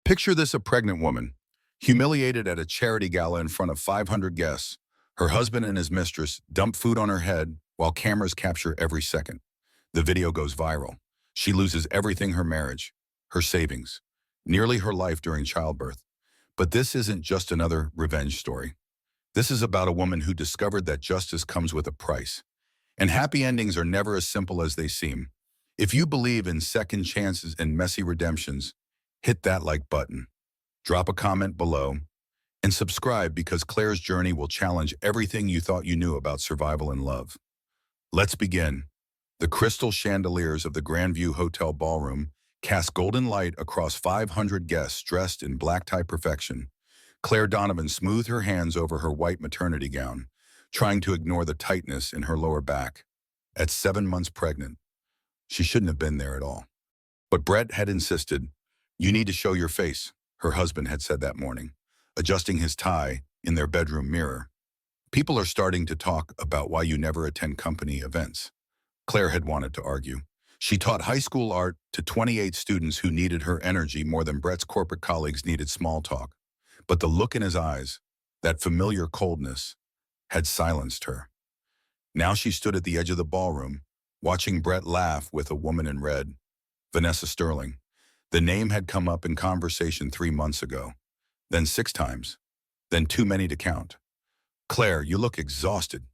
Picture this: a pregnant woman, humiliated at a charity gala in front of 500 guests. Her husband and his mistress dump food on her head while cameras capture every second. The video goes viral. She loses everything: her marriage, her savings, nearly her life during childbirth. But this isn't just another revenge story. This is about a woman who discovered that justice comes with a price. And happy endings are never as simple as they seem. If you believe in second chances and messy redemptions, hit that like button, drop a comment below, and subscribe, because Claire's journey will challenge everything you thought you knew about survival and love. Let's begin. The crystal chandeliers of the Grandview Hotel ballroom cast golden light across 500 guests dressed in black tie perfection. Claire Donovan smoothed her hands over her white maternity gown, trying to ignore the tightness in her lower back. At 7 months pregnant, she shouldn't have been there at all. But Brett had insisted. "You need to show your face," her husband had said that morning, adjusting his tie in their bedroom mirror. "People are starting to talk about why you never attend company events." Claire had wanted to argue. She taught high school art to 28 students who needed her energy more than Brett's corporate colleagues needed small talk. But the look in his eyes, that familiar coldness, had silenced her. Now she stood at the edge of the ballroom, watching Brett laugh with a woman in red, Vanessa Sterling. The name had come up in conversation 3 months ago, then 6 times, then too many to count. "Claire, you look exhausted."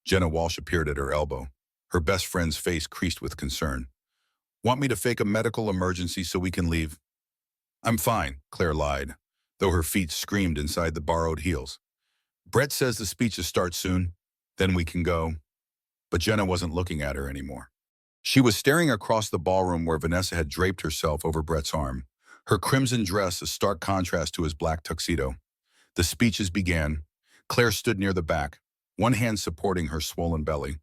Jenna Walsh appeared at her elbow, her best friend's face creased with concern. "Want me to fake a medical emergency so we can leave?" "I'm fine," Claire lied, though her feet screamed inside the borrowed heels. "Brett says the speeches start soon, then we can go." But Jenna wasn't looking at her anymore. She was staring across the ballroom where Vanessa had draped herself over Brett's arm, her crimson dress a stark contrast to his black tuxedo. The speeches began. Claire stood near the back, one hand supporting her swollen belly.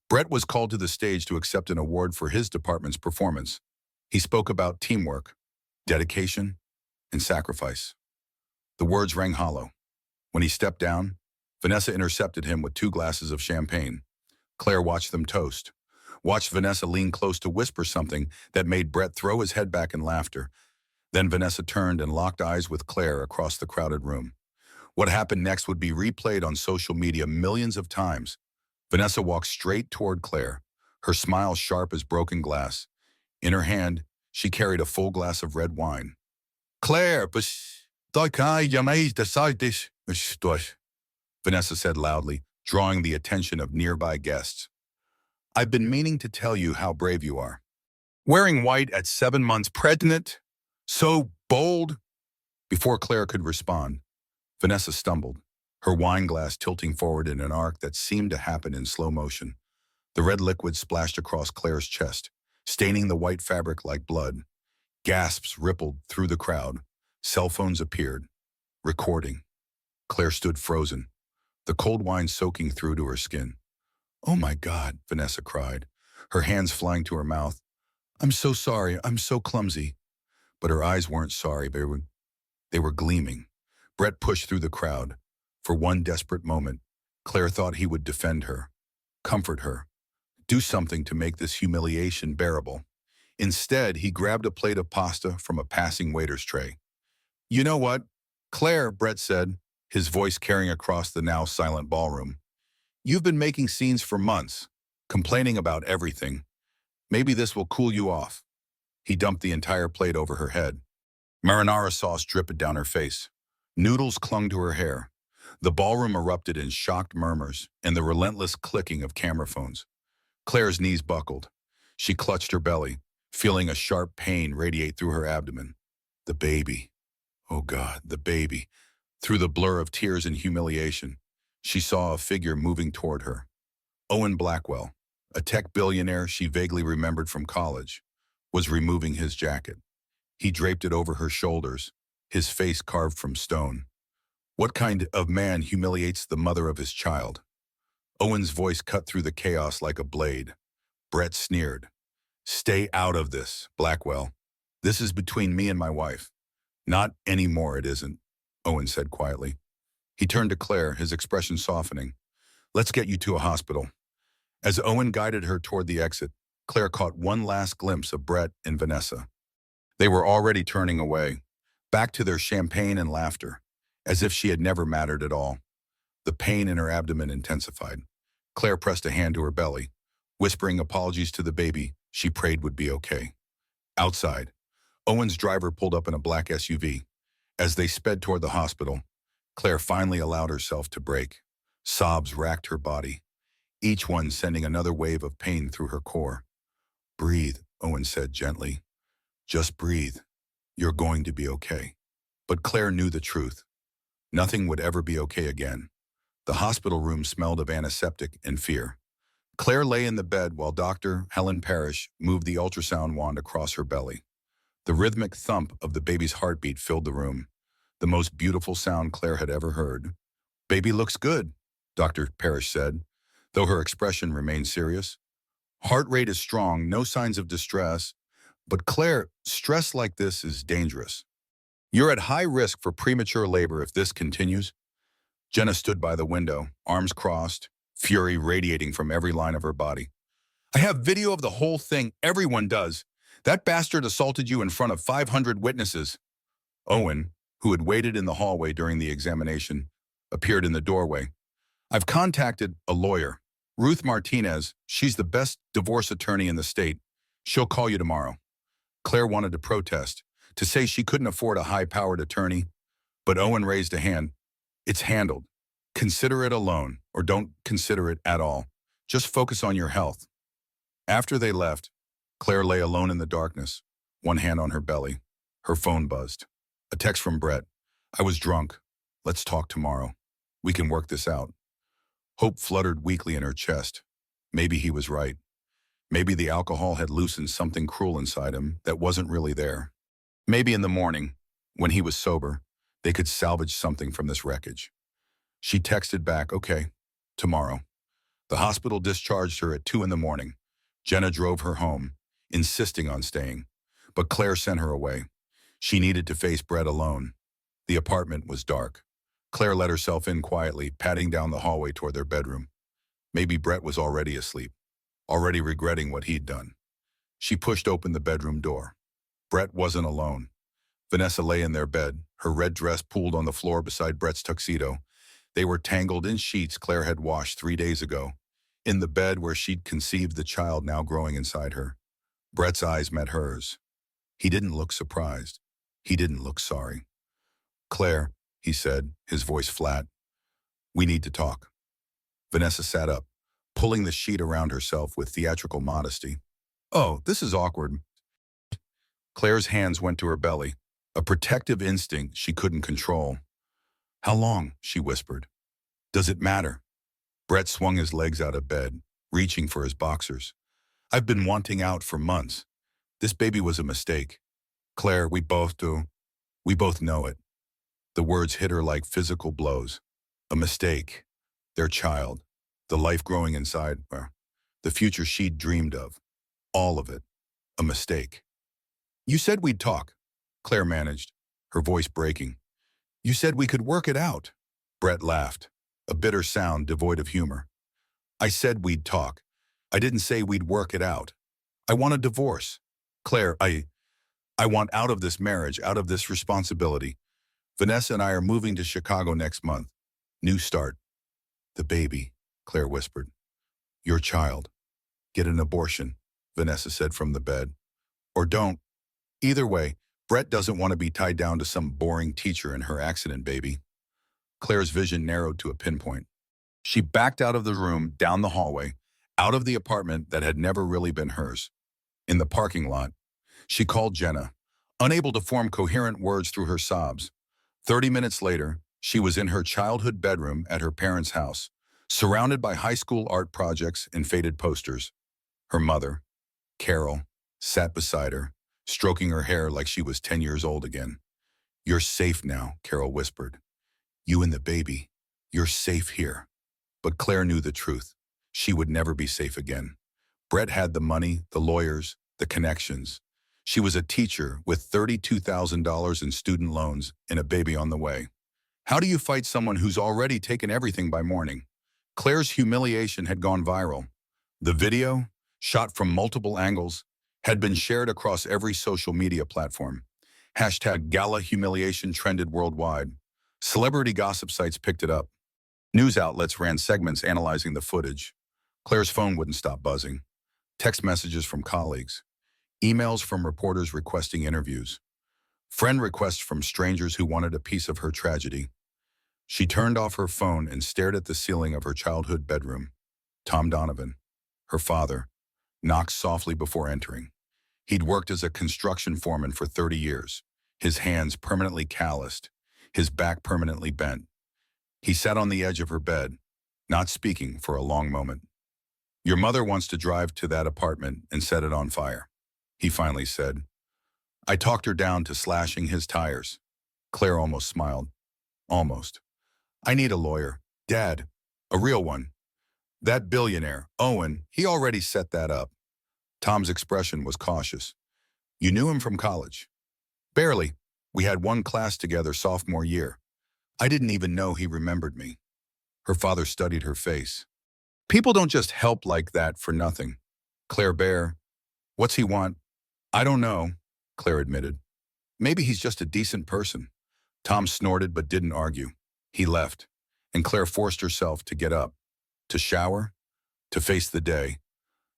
Brett was called to the stage to accept an award for his department's performance. He spoke about teamwork, dedication, and sacrifice. The words rang hollow. When he stepped down, Vanessa intercepted him with 2 glasses of champagne. Claire watched them toast, watched Vanessa lean close to whisper something that made Brett throw his head back in laughter. Then Vanessa turned and locked eyes with Claire across the crowded room. What happened next would be replayed on social media millions of times. Vanessa walked straight toward Claire, her smile sharp as broken glass. In her hand, she carried a full glass of red wine. "Claire, Vanessa said loudly, drawing the attention of nearby guests. "I've been meaning to tell you how brave you are. Wearing white at 7 months pregnant? So bold." Before Claire could respond, Vanessa stumbled, her wine glass tilting forward in an arc that seemed to happen in slow motion. The red liquid splashed across Claire's chest, staining the white fabric like blood. Gasps rippled through the crowd. Cell phones appeared, recording. Claire stood frozen, the cold wine soaking through to her skin. "Oh my God," Vanessa cried, her hands flying to her mouth. "I'm so sorry, I'm so clumsy." But her eyes weren't sorry, they were gleaming. Brett pushed through the crowd. For one desperate moment, Claire thought he would defend her, comfort her, do something to make this humiliation bearable. Instead, he grabbed a plate of pasta from a passing waiter's tray. "You know what, Claire," Brett said, his voice carrying across the now silent ballroom. "You've been making scenes for months, complaining about everything. Maybe this will cool you off." He dumped the entire plate over her head. Marinara sauce dripped down her face. Noodles clung to her hair. The ballroom erupted in shocked murmurs and the relentless clicking of camera phones. Claire's knees buckled. She clutched her belly, feeling a sharp pain radiate through her abdomen. The baby. Oh God, the baby. Through the blur of tears and humiliation, she saw a figure moving toward her. Owen Blackwell, a tech billionaire she vaguely remembered from college, was removing his jacket. He draped it over her shoulders, his face carved from stone. What kind of man humiliates the mother of his child? Owen's voice cut through the chaos like a blade. Brett sneered. "Stay out of this, Blackwell. This is between me and my wife." "Not anymore, it isn't," Owen said quietly. He turned to Claire, his expression softening. "Let's get you to a hospital." As Owen guided her toward the exit, Claire caught one last glimpse of Brett and Vanessa. They were already turning away, back to their champagne and laughter, as if she had never mattered at all. The pain in her abdomen intensified. Claire pressed a hand to her belly, whispering apologies to the baby she prayed would be okay. Outside, Owen's driver pulled up in a black SUV. As they sped toward the hospital, Claire finally allowed herself to break. Sobs racked her body, each one sending another wave of pain through her core. "Breathe," Owen said gently. "Just breathe. You're going to be okay." But Claire knew the truth. Nothing would ever be okay again. The hospital room smelled of antiseptic and fear. Claire lay in the bed while Dr. Helen Parrish moved the ultrasound wand across her belly. The rhythmic thump of the baby's heartbeat filled the room, the most beautiful sound Claire had ever heard. "Baby looks good," Dr. Parrish said, though her expression remained serious. "Heart rate is strong, no signs of distress. But Claire, stress like this is dangerous. You're at high risk for premature labor if this continues." Jenna stood by the window, arms crossed, fury radiating from every line of her body. "I have video of the whole thing. Everyone does. That bastard assaulted you in front of 500 witnesses." Owen, who had waited in the hallway during the examination, appeared in the doorway. "I've contacted a lawyer, Ruth Martinez. She's the best divorce attorney in the state. She'll call you tomorrow." Claire wanted to protest, to say she couldn't afford a high-powered attorney, but Owen raised a hand. "It's handled. Consider it a loan, or don't consider it at all. Just focus on your health." After they left, Claire lay alone in the darkness, one hand on her belly. Her phone buzzed. A text from Brett. "I was drunk. Let's talk tomorrow. We can work this out." Hope fluttered weakly in her chest. Maybe he was right. Maybe the alcohol had loosened something cruel inside him that wasn't really there. Maybe in the morning, when he was sober, they could salvage something from this wreckage. She texted back, "Okay, tomorrow." The hospital discharged her at 2 in the morning. Jenna drove her home, insisting on staying, but Claire sent her away. She needed to face Brett alone. The apartment was dark. Claire let herself in quietly, padding down the hallway toward their bedroom. Maybe Brett was already asleep, already regretting what he'd done. She pushed open the bedroom door. Brett wasn't alone. Vanessa lay in their bed, her red dress pooled on the floor beside Brett's tuxedo. They were tangled in sheets Claire had washed 3 days ago, in the bed where she'd conceived the child now growing inside her. Brett's eyes met hers. He didn't look surprised. He didn't look sorry. "Claire," he said, his voice flat, "we need to talk." Vanessa sat up, pulling the sheet around herself with theatrical modesty. "Oh, this is awkward." Claire's hands went to her belly, a protective instinct she couldn't control. "How long?" she whispered. "Does it matter?" Brett swung his legs out of bed, reaching for his boxers. "I've been wanting out for months. This baby was a mistake. Claire, we both do. We both know it." The words hit her like physical blows. A mistake. Their child. The life growing inside her. The future she'd dreamed of. All of it. A mistake. "You said we'd talk," Claire managed, her voice breaking. "You said we could work it out." Brett laughed, a bitter sound devoid of humor. "I said we'd talk. I didn't say we'd work it out. I want a divorce. Claire, I want out of this marriage, out of this responsibility. Vanessa and I are moving to Chicago next month. New start." "The baby," Claire whispered. "Your child. Get an abortion," Vanessa said from the bed. "Or don't. Either way, Brett doesn't want to be tied down to some boring teacher and her accident baby." Claire's vision narrowed to a pinpoint. She backed out of the room, down the hallway, out of the apartment that had never really been hers. In the parking lot, she called Jenna, unable to form coherent words through her sobs. 30 minutes later, she was in her childhood bedroom at her parents' house, surrounded by high school art projects and faded posters. Her mother, Carol, sat beside her, stroking her hair like she was 10 years old again. "You're safe now," Carol whispered. "You and the baby, you're safe here." But Claire knew the truth. She would never be safe again. Brett had the money, the lawyers, the connections. She was a teacher with $32,000 in student loans and a baby on the way. How do you fight someone who's already taken everything by morning? Claire's humiliation had gone viral. The video, shot from multiple angles, had been shared across every social media platform. Hashtag gala humiliation trended worldwide. Celebrity gossip sites picked it up. News outlets ran segments analyzing the footage. Claire's phone wouldn't stop buzzing. Text messages from colleagues. Emails from reporters requesting interviews. Friend requests from strangers who wanted a piece of her tragedy. She turned off her phone and stared at the ceiling of her childhood bedroom. Tom Donovan, her father, knocked softly before entering. He'd worked as a construction foreman for 30 years, his hands permanently calloused, his back permanently bent. He sat on the edge of her bed, not speaking for a long moment. "Your mother wants to drive to that apartment and set it on fire," he finally said. "I talked her down to slashing his tires." Claire almost smiled. Almost. "I need a lawyer. Dad. A real one. That billionaire, Owen, he already set that up." Tom's expression was cautious. "You knew him from college?" "Barely. We had one class together sophomore year. I didn't even know he remembered me." Her father studied her face. "People don't just help like that for nothing." "Claire Bear, what's he want?" "I don't know," Claire admitted. "Maybe he's just a decent person." Tom snorted but didn't argue. He left, and Claire forced herself to get up, to shower, to face the day.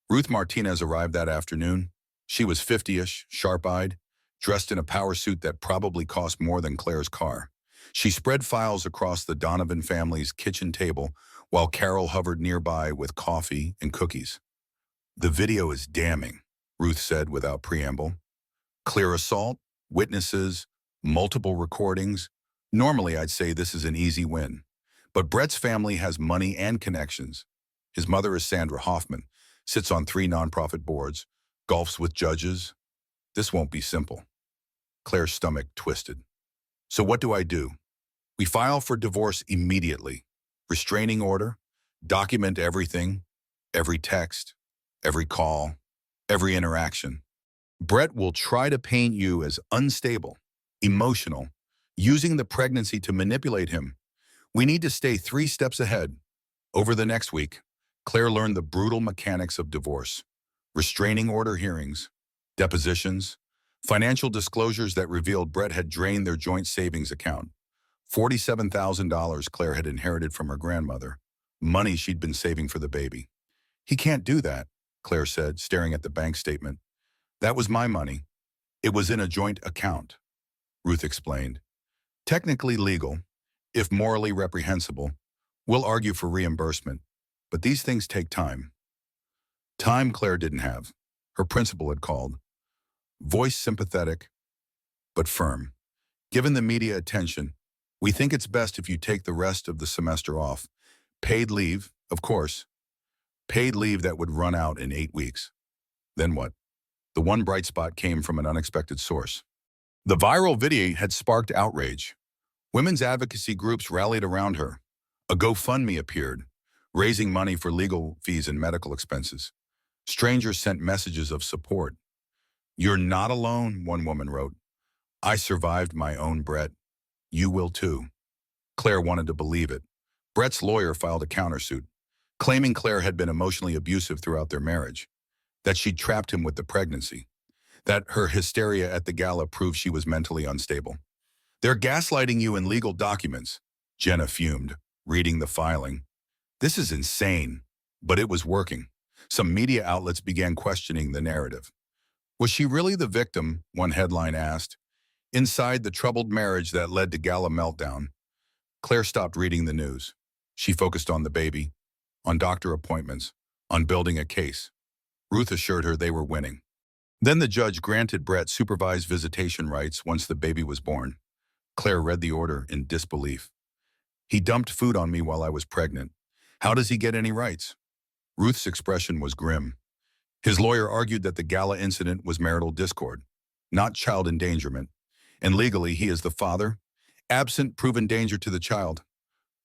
Ruth Martinez arrived that afternoon. She was 50-ish, sharp-eyed, dressed in a power suit that probably cost more than Claire's car. She spread files across the Donovan family's kitchen table while Carol hovered nearby with coffee and cookies. "The video is damning," Ruth said without preamble. "Clear assault, witnesses, multiple recordings. Normally I'd say this is an easy win. But Brett's family has money and connections. His mother is Sandra Hoffman, sits on 3 nonprofit boards, golfs with judges. This won't be simple." Claire's stomach twisted. "So what do I do?" "We file for divorce immediately. Restraining order, document everything, every text, every call, every interaction. Brett will try to paint you as unstable, emotional, using the pregnancy to manipulate him. We need to stay 3 steps ahead." Over the next week, Claire learned the brutal mechanics of divorce: restraining order hearings, depositions, financial disclosures that revealed Brett had drained their joint savings account. $47,000 Claire had inherited from her grandmother, money she'd been saving for the baby. "He can't do that," Claire said, staring at the bank statement. "That was my money. It was in a joint account," Ruth explained. "Technically legal, if morally reprehensible. We'll argue for reimbursement, but these things take time." Time Claire didn't have. Her principal had called. Voice sympathetic, but firm. "Given the media attention, we think it's best if you take the rest of the semester off. Paid leave, of course. Paid leave that would run out in 8 weeks." Then what? The one bright spot came from an unexpected source. The viral video had sparked outrage. Women's advocacy groups rallied around her. A GoFundMe appeared, raising money for legal fees and medical expenses. Strangers sent messages of support. "You're not alone," one woman wrote. "I survived my own Brett. You will too." Claire wanted to believe it. Brett's lawyer filed a countersuit, claiming Claire had been emotionally abusive throughout their marriage, that she'd trapped him with the pregnancy, that her hysteria at the gala proved she was mentally unstable. "They're gaslighting you in legal documents," Jenna fumed, reading the filing. "This is insane." But it was working. Some media outlets began questioning the narrative. Was she really the victim, one headline asked, inside the troubled marriage that led to gala meltdown? Claire stopped reading the news. She focused on the baby, on doctor appointments, on building a case. Ruth assured her they were winning. Then the judge granted Brett supervised visitation rights once the baby was born. Claire read the order in disbelief. "He dumped food on me while I was pregnant. How does he get any rights?" Ruth's expression was grim. His lawyer argued that the gala incident was marital discord, not child endangerment, and legally he is the father, absent proven danger to the child.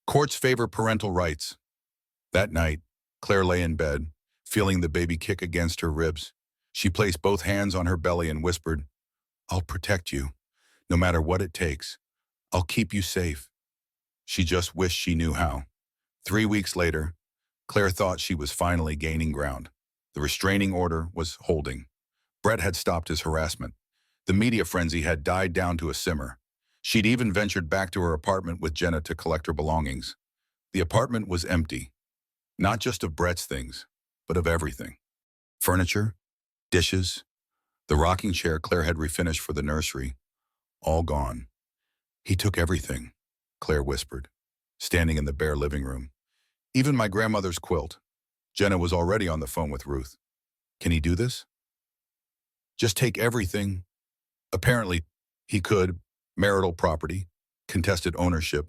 Courts favor parental rights. That night, Claire lay in bed, feeling the baby kick against her ribs. She placed both hands on her belly and whispered, "I'll protect you, no matter what it takes. I'll keep you safe." She just wished she knew how. 3 weeks later, Claire thought she was finally gaining ground. The restraining order was holding. Brett had stopped his harassment. The media frenzy had died down to a simmer. She'd even ventured back to her apartment with Jenna to collect her belongings. The apartment was empty, not just of Brett's things, but of everything. Furniture, dishes, the rocking chair Claire had refinished for the nursery, all gone. He took everything, Claire whispered, standing in the bare living room. Even my grandmother's quilt. Jenna was already on the phone with Ruth. Can he do this? Just take everything. Apparently, he could. Marital property, contested ownership.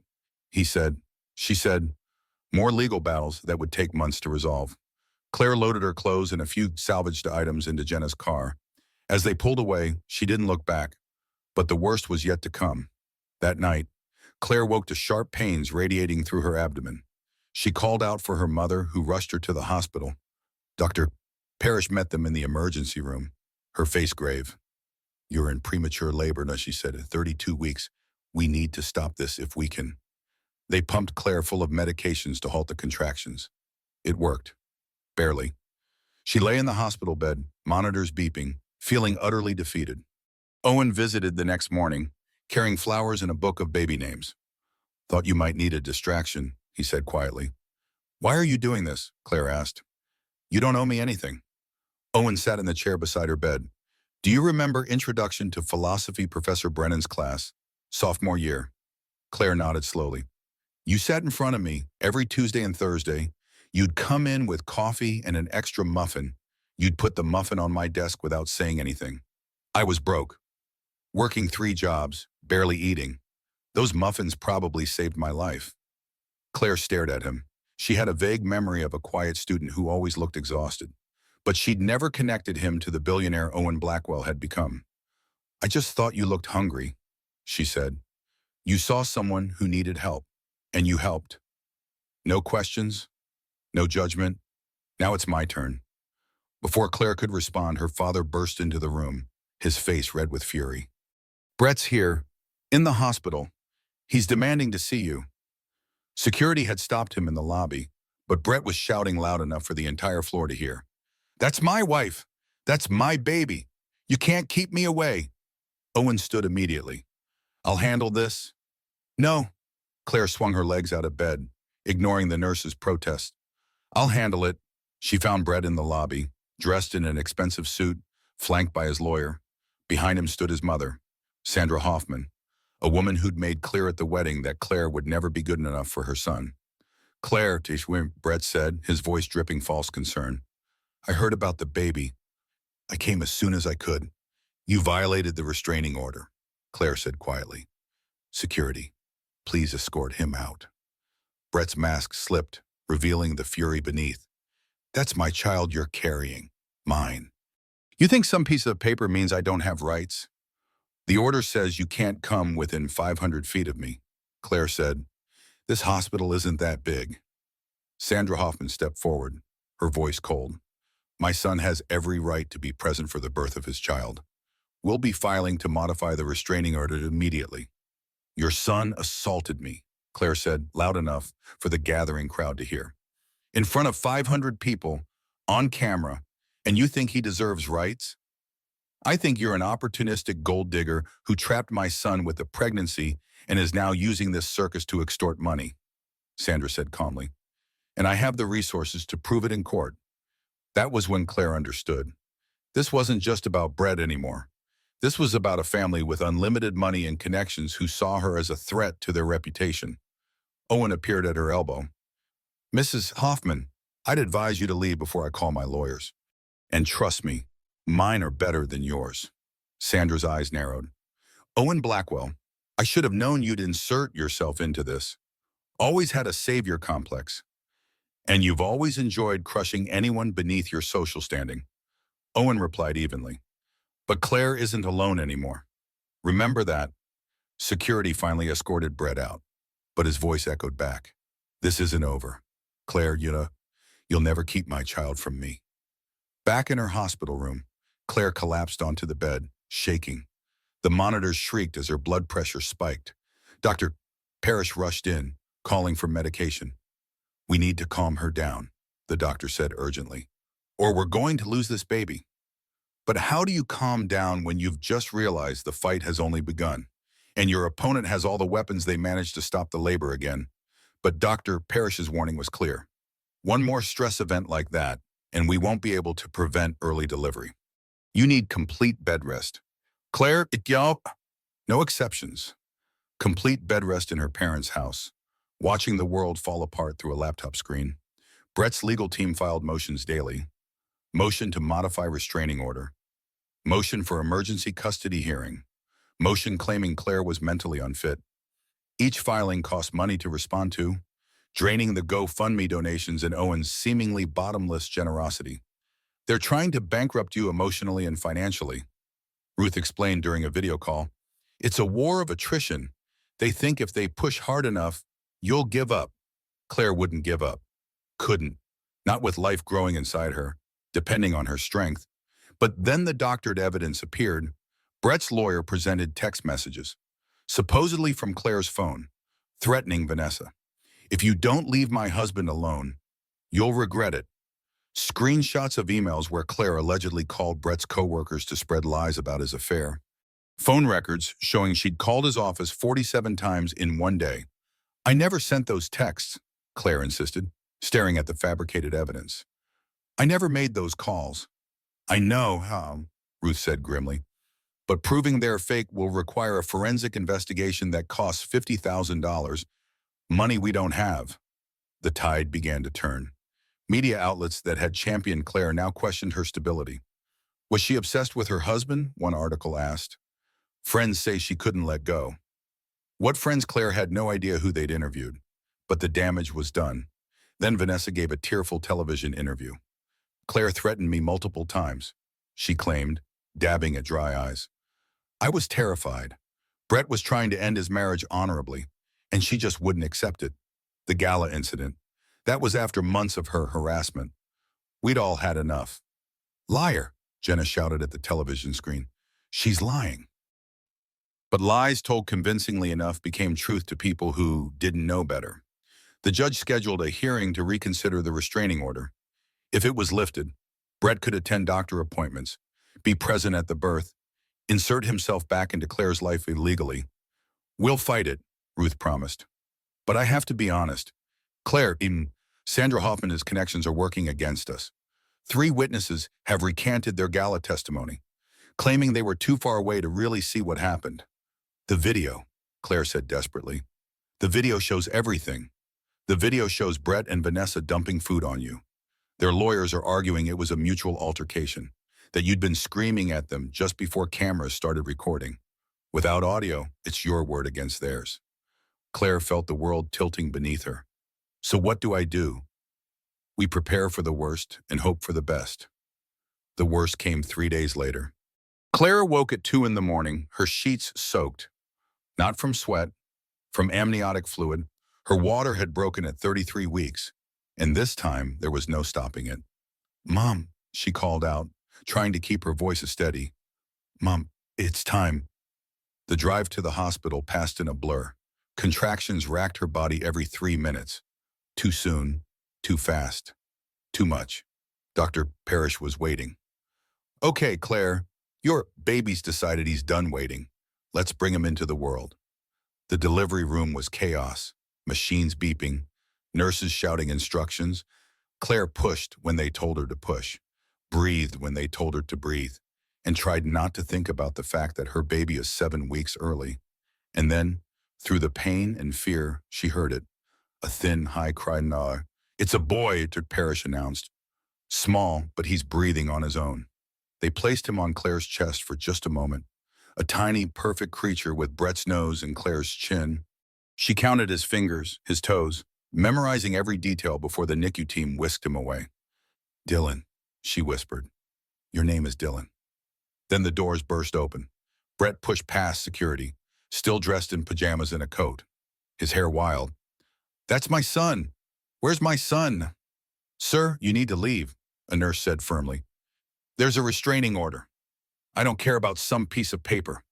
He said, she said, more legal battles that would take months to resolve. Claire loaded her clothes and a few salvaged items into Jenna's car. As they pulled away, she didn't look back. But the worst was yet to come. That night, Claire woke to sharp pains radiating through her abdomen. She called out for her mother, who rushed her to the hospital. Dr. Parrish met them in the emergency room, her face grave. You're in premature labor, she said, at 32 weeks. We need to stop this if we can. They pumped Claire full of medications to halt the contractions. It worked. Barely. She lay in the hospital bed, monitors beeping, feeling utterly defeated. Owen visited the next morning, carrying flowers and a book of baby names. Thought you might need a distraction, he said quietly. Why are you doing this? Claire asked. You don't owe me anything. Owen sat in the chair beside her bed. Do you remember Introduction to Philosophy Professor Brennan's class, sophomore year? Claire nodded slowly. You sat in front of me every Tuesday and Thursday. You'd come in with coffee and an extra muffin. You'd put the muffin on my desk without saying anything. I was broke. Working 3 jobs, barely eating. Those muffins probably saved my life. Claire stared at him. She had a vague memory of a quiet student who always looked exhausted. But she'd never connected him to the billionaire Owen Blackwell had become. I just thought you looked hungry, she said. You saw someone who needed help, and you helped. No questions, no judgment. Now it's my turn. Before Claire could respond, her father burst into the room, his face red with fury. Brett's here, in the hospital. He's demanding to see you. Security had stopped him in the lobby, but Brett was shouting loud enough for the entire floor to hear. That's my wife. That's my baby. You can't keep me away. Owen stood immediately. I'll handle this. No. Claire swung her legs out of bed, ignoring the nurse's protest. I'll handle it. She found Brett in the lobby, dressed in an expensive suit, flanked by his lawyer. Behind him stood his mother, Sandra Hoffman, a woman who'd made clear at the wedding that Claire would never be good enough for her son. Claire, Brett said, his voice dripping false concern. I heard about the baby. I came as soon as I could. You violated the restraining order, Claire said quietly. Security, please escort him out. Brett's mask slipped, revealing the fury beneath. That's my child you're carrying. Mine. You think some piece of paper means I don't have rights? The order says you can't come within 500 feet of me, Claire said. This hospital isn't that big. Sandra Hoffman stepped forward, her voice cold. My son has every right to be present for the birth of his child. We'll be filing to modify the restraining order immediately. Your son assaulted me, Claire said, loud enough for the gathering crowd to hear. In front of 500 people, on camera, and you think he deserves rights? I think you're an opportunistic gold digger who trapped my son with a pregnancy and is now using this circus to extort money, Sandra said calmly. And I have the resources to prove it in court. That was when Claire understood. This wasn't just about Brett anymore. This was about a family with unlimited money and connections who saw her as a threat to their reputation. Owen appeared at her elbow. Mrs. Hoffman, I'd advise you to leave before I call my lawyers. And trust me, mine are better than yours. Sandra's eyes narrowed. Owen Blackwell, I should have known you'd insert yourself into this. Always had a savior complex. And you've always enjoyed crushing anyone beneath your social standing. Owen replied evenly. But Claire isn't alone anymore. Remember that. Security finally escorted Brett out, but his voice echoed back. This isn't over. Claire, you'll never keep my child from me. Back in her hospital room, Claire collapsed onto the bed, shaking. The monitors shrieked as her blood pressure spiked. Dr. Parrish rushed in, calling for medication. We need to calm her down, the doctor said urgently, or we're going to lose this baby. But how do you calm down when you've just realized the fight has only begun, and your opponent has all the weapons they managed to stop the labor again? But Dr. Parrish's warning was clear. One more stress event like that, and we won't be able to prevent early delivery. You need complete bed rest. Claire, no exceptions. Complete bed rest in her parents' house, watching the world fall apart through a laptop screen. Brett's legal team filed motions daily. Motion to modify restraining order. Motion for emergency custody hearing. Motion claiming Claire was mentally unfit. Each filing cost money to respond to, draining the GoFundMe donations and Owen's seemingly bottomless generosity. They're trying to bankrupt you emotionally and financially, Ruth explained during a video call. It's a war of attrition. They think if they push hard enough, you'll give up. Claire wouldn't give up. Couldn't. Not with life growing inside her, depending on her strength. But then the doctored evidence appeared. Brett's lawyer presented text messages, supposedly from Claire's phone, threatening Vanessa. If you don't leave my husband alone, you'll regret it. Screenshots of emails where Claire allegedly called Brett's coworkers to spread lies about his affair. Phone records showing she'd called his office 47 times in one day. I never sent those texts, Claire insisted, staring at the fabricated evidence. I never made those calls. I know how, Ruth said grimly. But proving they're fake will require a forensic investigation that costs $50,000, money we don't have. The tide began to turn. Media outlets that had championed Claire now questioned her stability. Was she obsessed with her husband? One article asked. Friends say she couldn't let go. What friends? Claire had no idea who they'd interviewed, but the damage was done. Then Vanessa gave a tearful television interview. Claire threatened me multiple times, she claimed, dabbing at dry eyes. I was terrified. Brett was trying to end his marriage honorably, and she just wouldn't accept it. The gala incident. That was after months of her harassment. We'd all had enough. Liar, Jenna shouted at the television screen. She's lying. But lies told convincingly enough became truth to people who didn't know better. The judge scheduled a hearing to reconsider the restraining order. If it was lifted, Brett could attend doctor appointments, be present at the birth, insert himself back into Claire's life illegally. We'll fight it, Ruth promised. But I have to be honest. Claire, even Sandra Hoffman's connections are working against us. 3 witnesses have recanted their gala testimony, claiming they were too far away to really see what happened. The video, Claire said desperately. The video shows everything. The video shows Brett and Vanessa dumping food on you. Their lawyers are arguing it was a mutual altercation, that you'd been screaming at them just before cameras started recording. Without audio, it's your word against theirs. Claire felt the world tilting beneath her. So what do? We prepare for the worst and hope for the best. The worst came 3 days later. Claire woke at 2 in the morning, her sheets soaked. Not from sweat, from amniotic fluid. Her water had broken at 33 weeks, and this time there was no stopping it. Mom, she called out, trying to keep her voice steady. Mom, it's time. The drive to the hospital passed in a blur. Contractions racked her body every 3 minutes. Too soon, too fast, too much. Dr. Parrish was waiting. Okay, Claire, your baby's decided he's done waiting. Let's bring him into the world. The delivery room was chaos, machines beeping, nurses shouting instructions. Claire pushed when they told her to push, breathed when they told her to breathe, and tried not to think about the fact that her baby is 7 weeks early. And then, through the pain and fear, she heard it. A thin, high cry, "No, it's a boy," Dr. Parrish announced. Small, but he's breathing on his own. They placed him on Claire's chest for just a moment. A tiny, perfect creature with Brett's nose and Claire's chin. She counted his fingers, his toes, memorizing every detail before the NICU team whisked him away. Dylan, she whispered. Your name is Dylan. Then the doors burst open. Brett pushed past security, still dressed in pajamas and a coat, his hair wild. That's my son. Where's my son? Sir, you need to leave, a nurse said firmly. There's a restraining order. I don't care about some piece of paper.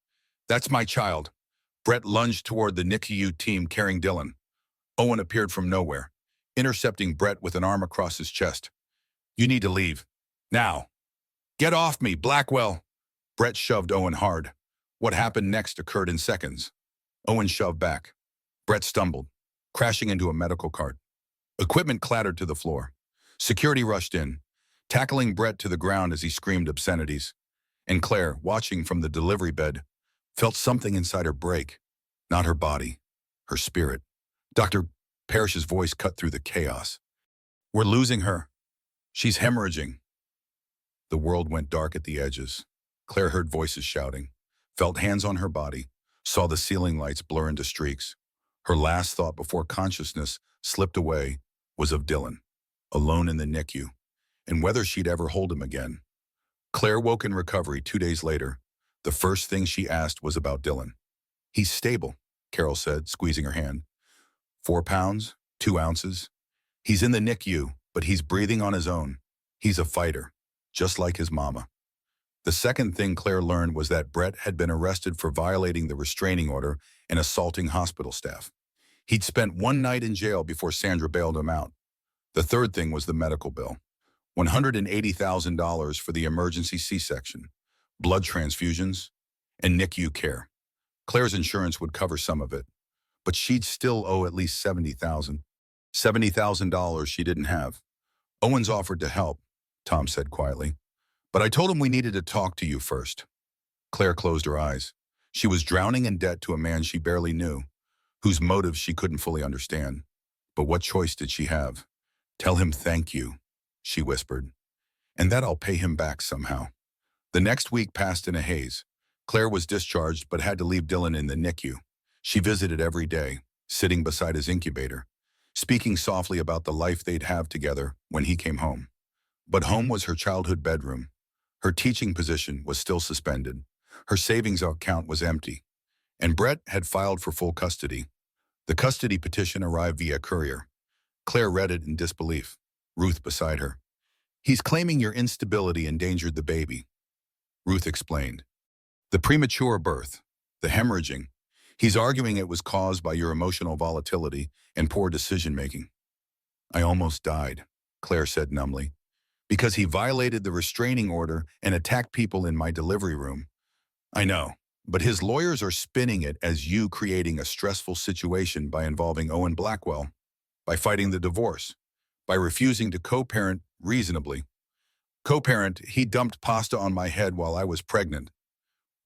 That's my child. Brett lunged toward the NICU team carrying Dylan. Owen appeared from nowhere, intercepting Brett with an arm across his chest. You need to leave. Now. Get off me, Blackwell! Brett shoved Owen hard. What happened next occurred in seconds. Owen shoved back. Brett stumbled, crashing into a medical cart. Equipment clattered to the floor. Security rushed in, tackling Brett to the ground as he screamed obscenities. And Claire, watching from the delivery bed, felt something inside her break. Not her body, her spirit. Dr. Parrish's voice cut through the chaos. We're losing her. She's hemorrhaging. The world went dark at the edges. Claire heard voices shouting, felt hands on her body, saw the ceiling lights blur into streaks. Her last thought before consciousness slipped away was of Dylan, alone in the NICU, and whether she'd ever hold him again. Claire woke in recovery 2 days later. The first thing she asked was about Dylan. He's stable, Carol said, squeezing her hand. 4 pounds, 2 ounces. He's in the NICU, but he's breathing on his own. He's a fighter, just like his mama. The second thing Claire learned was that Brett had been arrested for violating the restraining order and assaulting hospital staff. He'd spent 1 night in jail before Sandra bailed him out. The third thing was the medical bill. $180,000 for the emergency C-section, blood transfusions, and NICU care. Claire's insurance would cover some of it, but she'd still owe at least $70,000. $70,000 she didn't have. Owens offered to help, Tom said quietly. But I told him we needed to talk to you first. Claire closed her eyes. She was drowning in debt to a man she barely knew, whose motives she couldn't fully understand. But what choice did she have? Tell him thank you, she whispered, and that I'll pay him back somehow. The next week passed in a haze. Claire was discharged but had to leave Dylan in the NICU. She visited every day, sitting beside his incubator, speaking softly about the life they'd have together when he came home. But home was her childhood bedroom. Her teaching position was still suspended. Her savings account was empty. And Brett had filed for full custody. The custody petition arrived via courier. Claire read it in disbelief, Ruth beside her. He's claiming your instability endangered the baby. Ruth explained. The premature birth, the hemorrhaging. He's arguing it was caused by your emotional volatility and poor decision-making. I almost died, Claire said numbly, because he violated the restraining order and attacked people in my delivery room. I know, but his lawyers are spinning it as you creating a stressful situation by involving Owen Blackwell, by fighting the divorce, by refusing to co-parent reasonably. Co-parent, he dumped pasta on my head while I was pregnant.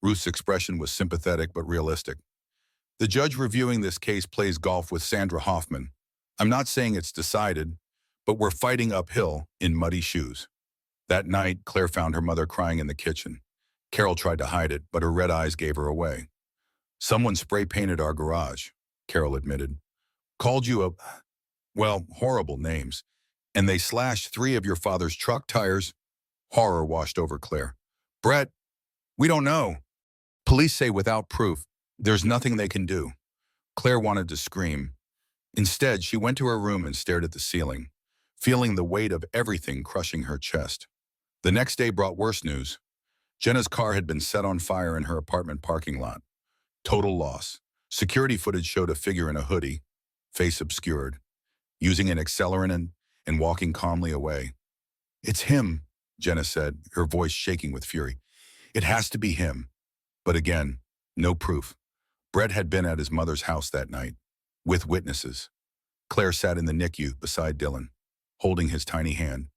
Ruth's expression was sympathetic but realistic. The judge reviewing this case plays golf with Sandra Hoffman. I'm not saying it's decided, but we're fighting uphill in muddy shoes. That night, Claire found her mother crying in the kitchen. Carol tried to hide it, but her red eyes gave her away. Someone spray-painted our garage, Carol admitted. Called you horrible names. And they slashed 3 of your father's truck tires. Horror washed over Claire. Brett, we don't know. Police say without proof, there's nothing they can do. Claire wanted to scream. Instead, she went to her room and stared at the ceiling, feeling the weight of everything crushing her chest. The next day brought worse news. Jenna's car had been set on fire in her apartment parking lot. Total loss. Security footage showed a figure in a hoodie, face obscured, using an accelerant and walking calmly away. It's him, Jenna said, her voice shaking with fury. It has to be him. But again, no proof. Brett had been at his mother's house that night, with witnesses. Claire sat in the NICU beside Dylan, holding his tiny hand,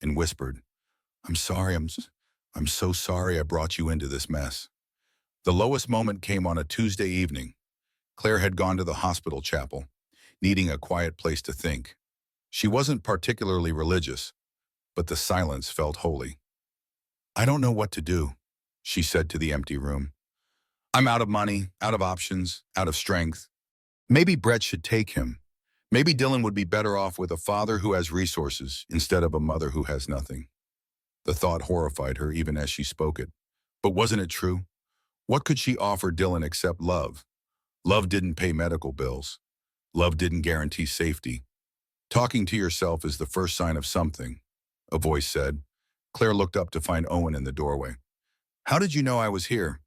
and whispered, I'm sorry, I'm so sorry I brought you into this mess. The lowest moment came on a Tuesday evening. Claire had gone to the hospital chapel, needing a quiet place to think. She wasn't particularly religious, but the silence felt holy. I don't know what to do, she said to the empty room. I'm out of money, out of options, out of strength. Maybe Brett should take him. Maybe Dylan would be better off with a father who has resources instead of a mother who has nothing. The thought horrified her even as she spoke it. But wasn't it true? What could she offer Dylan except love? Love didn't pay medical bills. Love didn't guarantee safety. Talking to yourself is the first sign of something, a voice said. Claire looked up to find Owen in the doorway. How did you know I was here?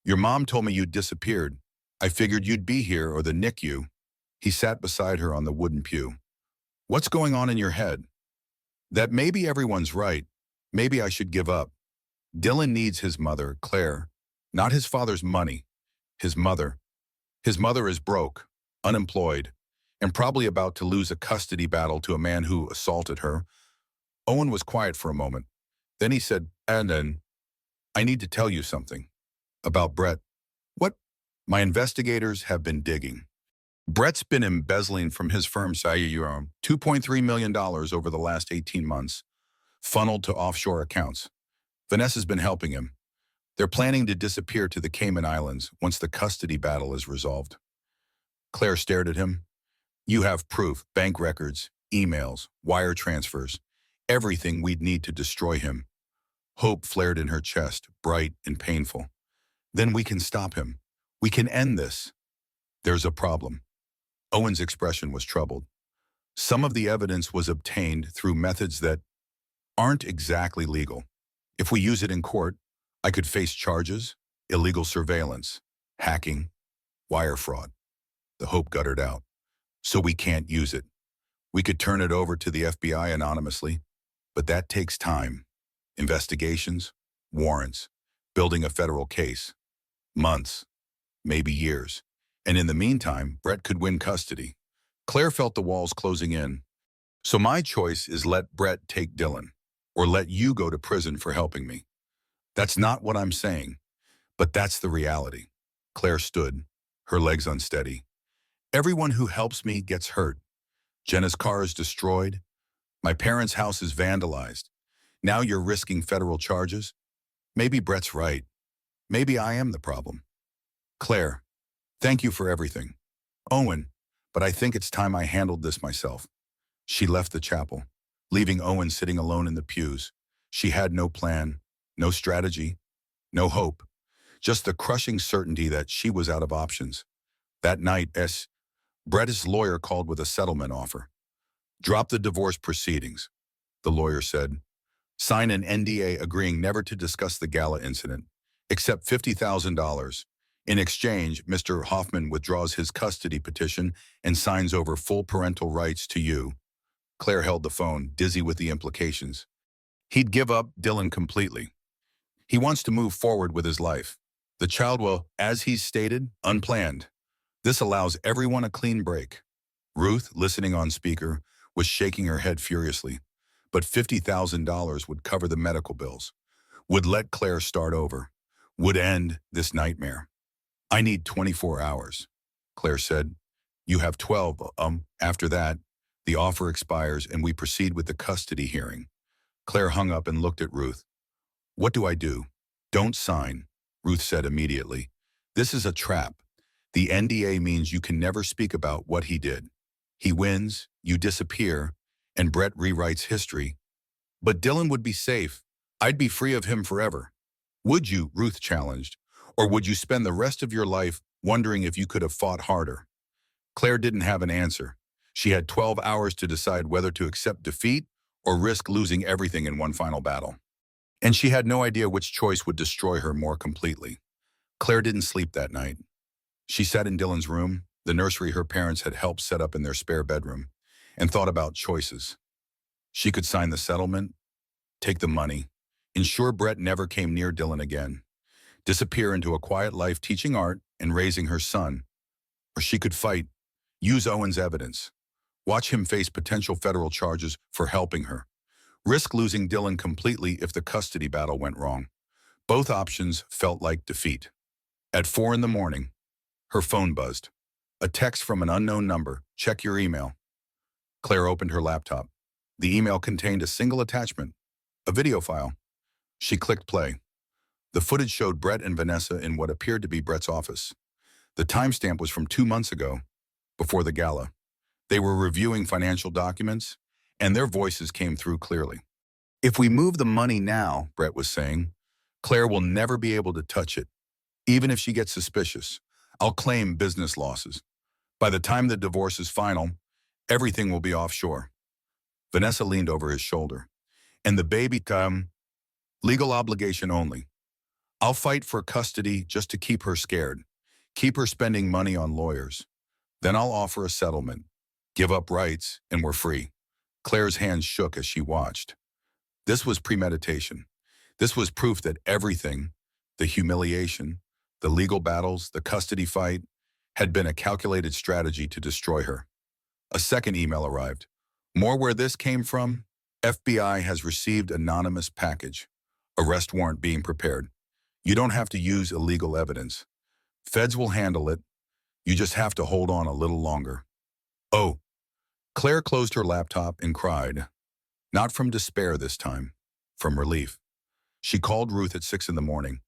Your mom told me you'd disappeared. I figured you'd be here or the NICU. He sat beside her on the wooden pew. What's going on in your head? That maybe everyone's right. Maybe I should give up. Dylan needs his mother, Claire, not his father's money. His mother. His mother is broke, unemployed, and probably about to lose a custody battle to a man who assaulted her. Owen was quiet for a moment. Then he said, and then, I need to tell you something. About Brett. What? My investigators have been digging. Brett's been embezzling from his firm, $2.3 million over the last 18 months, funneled to offshore accounts. Vanessa's been helping him. They're planning to disappear to the Cayman Islands once the custody battle is resolved. Claire stared at him. You have proof, bank records, emails, wire transfers, everything we'd need to destroy him. Hope flared in her chest, bright and painful. Then we can stop him. We can end this. There's a problem. Owen's expression was troubled. Some of the evidence was obtained through methods that aren't exactly legal. If we use it in court, I could face charges, illegal surveillance, hacking, wire fraud. The Hope guttered out. So we can't use it. We could turn it over to the FBI anonymously, but that takes time. Investigations, warrants, building a federal case. Months, maybe years. And in the meantime, Brett could win custody. Claire felt the walls closing in. So my choice is let Brett take Dylan, or let you go to prison for helping me. That's not what I'm saying, but that's the reality. Claire stood, her legs unsteady. Everyone who helps me gets hurt. Jenna's car is destroyed. My parents' house is vandalized. Now you're risking federal charges? Maybe Brett's right. Maybe I am the problem. Claire, thank you for everything. Owen, but I think it's time I handled this myself. She left the chapel, leaving Owen sitting alone in the pews. She had no plan, no strategy, no hope, just the crushing certainty that she was out of options. That night, Brett's lawyer called with a settlement offer. Drop the divorce proceedings, the lawyer said. Sign an NDA agreeing never to discuss the gala incident, except $50,000. In exchange, Mr. Hoffman withdraws his custody petition and signs over full parental rights to you. Claire held the phone, dizzy with the implications. He'd give up Dylan completely. He wants to move forward with his life. The child will, as he's stated, unplanned. This allows everyone a clean break. Ruth, listening on speaker, was shaking her head furiously. But $50,000 would cover the medical bills, would let Claire start over, would end this nightmare. I need 24 hours, Claire said. You have 12. After that, the offer expires and we proceed with the custody hearing. Claire hung up and looked at Ruth. What do I do? Don't sign, Ruth said immediately. This is a trap. The NDA means you can never speak about what he did. He wins, you disappear, and Brett rewrites history. But Dylan would be safe. I'd be free of him forever. Would you, Ruth challenged, or would you spend the rest of your life wondering if you could have fought harder? Claire didn't have an answer. She had 12 hours to decide whether to accept defeat or risk losing everything in one final battle. And she had no idea which choice would destroy her more completely. Claire didn't sleep that night. She sat in Dylan's room, the nursery her parents had helped set up in their spare bedroom, and thought about choices. She could sign the settlement, take the money, ensure Brett never came near Dylan again, disappear into a quiet life teaching art and raising her son. Or she could fight, use Owen's evidence, watch him face potential federal charges for helping her, risk losing Dylan completely if the custody battle went wrong. Both options felt like defeat. At 4 in the morning, her phone buzzed. A text from an unknown number. Check your email. Claire opened her laptop. The email contained a single attachment, a video file. She clicked play. The footage showed Brett and Vanessa in what appeared to be Brett's office. The timestamp was from 2 months ago, before the gala. They were reviewing financial documents, and their voices came through clearly. If we move the money now, Brett was saying, Claire will never be able to touch it. Even if she gets suspicious, I'll claim business losses. By the time the divorce is final, everything will be offshore. Vanessa leaned over his shoulder. And the baby legal obligation only. I'll fight for custody just to keep her scared, keep her spending money on lawyers. Then I'll offer a settlement, give up rights, and we're free. Claire's hands shook as she watched. This was premeditation. This was proof that everything, the humiliation, the legal battles, the custody fight, had been a calculated strategy to destroy her. A second email arrived. More where this came from? FBI has received anonymous package. Arrest warrant being prepared. You don't have to use illegal evidence. Feds will handle it. You just have to hold on a little longer. Oh, Claire closed her laptop and cried. Not from despair this time, from relief. She called Ruth at 6 in the morning.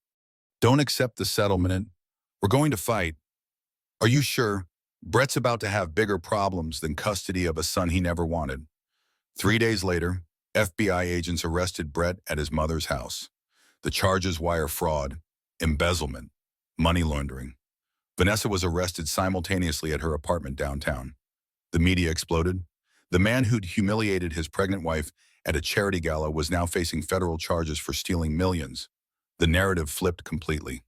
Don't accept the settlement. We're going to fight. Are you sure? Brett's about to have bigger problems than custody of a son he never wanted. 3 days later, FBI agents arrested Brett at his mother's house. The charges: wire fraud, embezzlement, money laundering. Vanessa was arrested simultaneously at her apartment downtown. The media exploded. The man who'd humiliated his pregnant wife at a charity gala was now facing federal charges for stealing millions. The narrative flipped completely.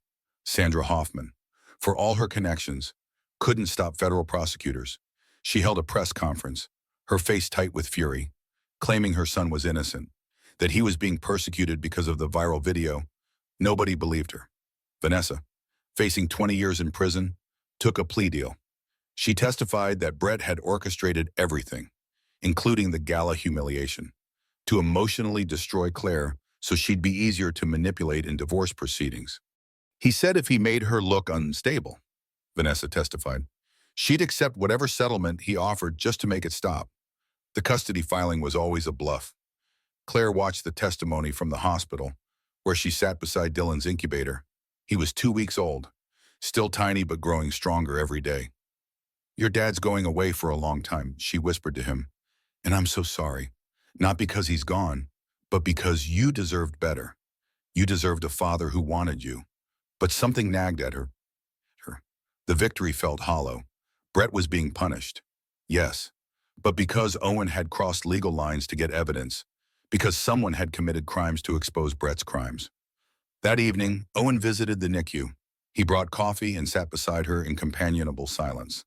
Sandra Hoffman, for all her connections, couldn't stop federal prosecutors. She held a press conference, her face tight with fury, claiming her son was innocent, that he was being persecuted because of the viral video. Nobody believed her. Vanessa, facing 20 years in prison, took a plea deal. She testified that Brett had orchestrated everything, including the gala humiliation, to emotionally destroy Claire so she'd be easier to manipulate in divorce proceedings. He said if he made her look unstable, Vanessa testified, she'd accept whatever settlement he offered just to make it stop. The custody filing was always a bluff. Claire watched the testimony from the hospital, where she sat beside Dylan's incubator. He was 2 weeks old, still tiny but growing stronger every day. Your dad's going away for a long time, she whispered to him. And I'm so sorry. Not because he's gone, but because you deserved better. You deserved a father who wanted you. But something nagged at her. The victory felt hollow. Brett was being punished. Yes, but because Owen had crossed legal lines to get evidence, because someone had committed crimes to expose Brett's crimes. That evening, Owen visited the NICU. He brought coffee and sat beside her in companionable silence.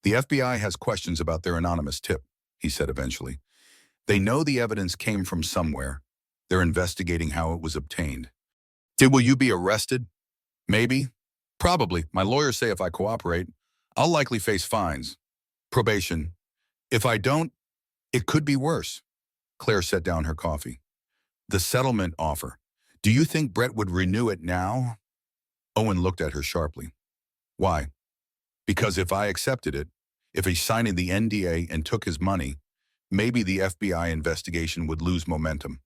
The FBI has questions about their anonymous tip, he said eventually. They know the evidence came from somewhere. They're investigating how it was obtained. Will you be arrested? Maybe. Probably. My lawyers say if I cooperate, I'll likely face fines. Probation. If I don't, it could be worse. Claire set down her coffee. The settlement offer. Do you think Brett would renew it now? Owen looked at her sharply. Why? Because if I accepted it, if he signed the NDA and took his money, maybe the FBI investigation would lose momentum.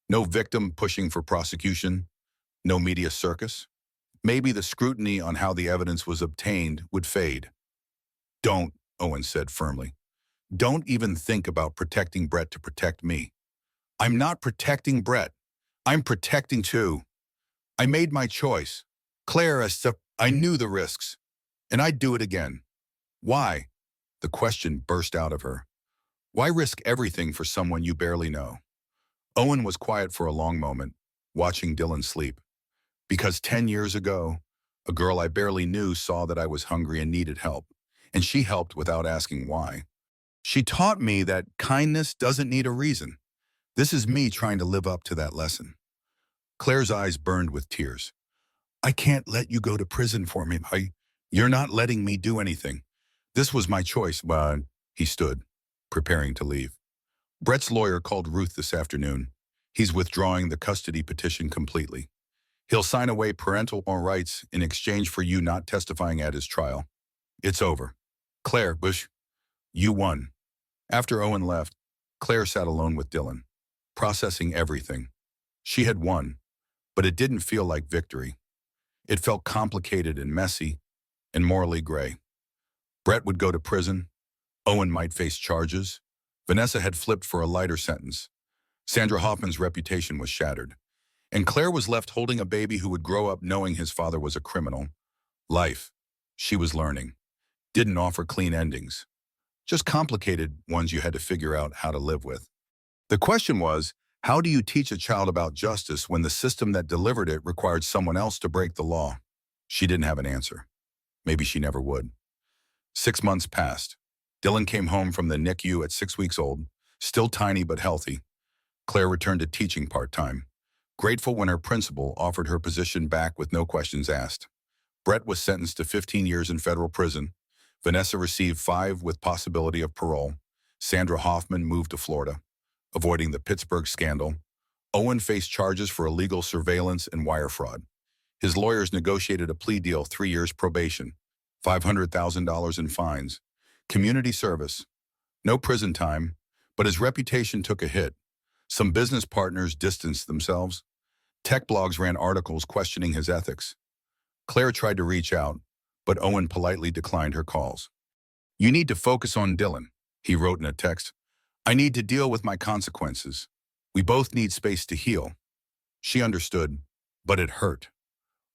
No victim pushing for prosecution, no media circus. Maybe the scrutiny on how the evidence was obtained would fade. Don't, Owen said firmly. Don't even think about protecting Brett to protect me. I'm not protecting Brett. I'm protecting too. I made my choice. Claire, I knew the risks, and I'd do it again. Why? The question burst out of her. Why risk everything for someone you barely know? Owen was quiet for a long moment, watching Dylan sleep. Because 10 years ago, a girl I barely knew saw that I was hungry and needed help, and she helped without asking why. She taught me that kindness doesn't need a reason. This is me trying to live up to that lesson. Claire's eyes burned with tears. I can't let you go to prison for me. You're not letting me do anything. This was my choice, but he stood, preparing to leave. Brett's lawyer called Ruth this afternoon. He's withdrawing the custody petition completely. He'll sign away parental rights in exchange for you not testifying at his trial. It's over. Claire, Bush, you won. After Owen left, Claire sat alone with Dylan, processing everything. She had won, but it didn't feel like victory. It felt complicated and messy and morally gray. Brett would go to prison. Owen might face charges. Vanessa had flipped for a lighter sentence. Sandra Hoffman's reputation was shattered. And Claire was left holding a baby who would grow up knowing his father was a criminal. Life, she was learning, didn't offer clean endings. Just complicated ones you had to figure out how to live with. The question was, how do you teach a child about justice when the system that delivered it required someone else to break the law? She didn't have an answer. Maybe she never would. 6 months passed. Dylan came home from the NICU at 6 weeks old, still tiny but healthy. Claire returned to teaching part-time, grateful when her principal offered her position back with no questions asked. Brett was sentenced to 15 years in federal prison. Vanessa received 5 with possibility of parole. Sandra Hoffman moved to Florida, avoiding the Pittsburgh scandal. Owen faced charges for illegal surveillance and wire fraud. His lawyers negotiated a plea deal, 3 years probation, $500,000 in fines, community service, no prison time, but his reputation took a hit. Some business partners distanced themselves. Tech blogs ran articles questioning his ethics. Claire tried to reach out, but Owen politely declined her calls. "You need to focus on Dylan," he wrote in a text. "I need to deal with my consequences. We both need space to heal." She understood, but it hurt.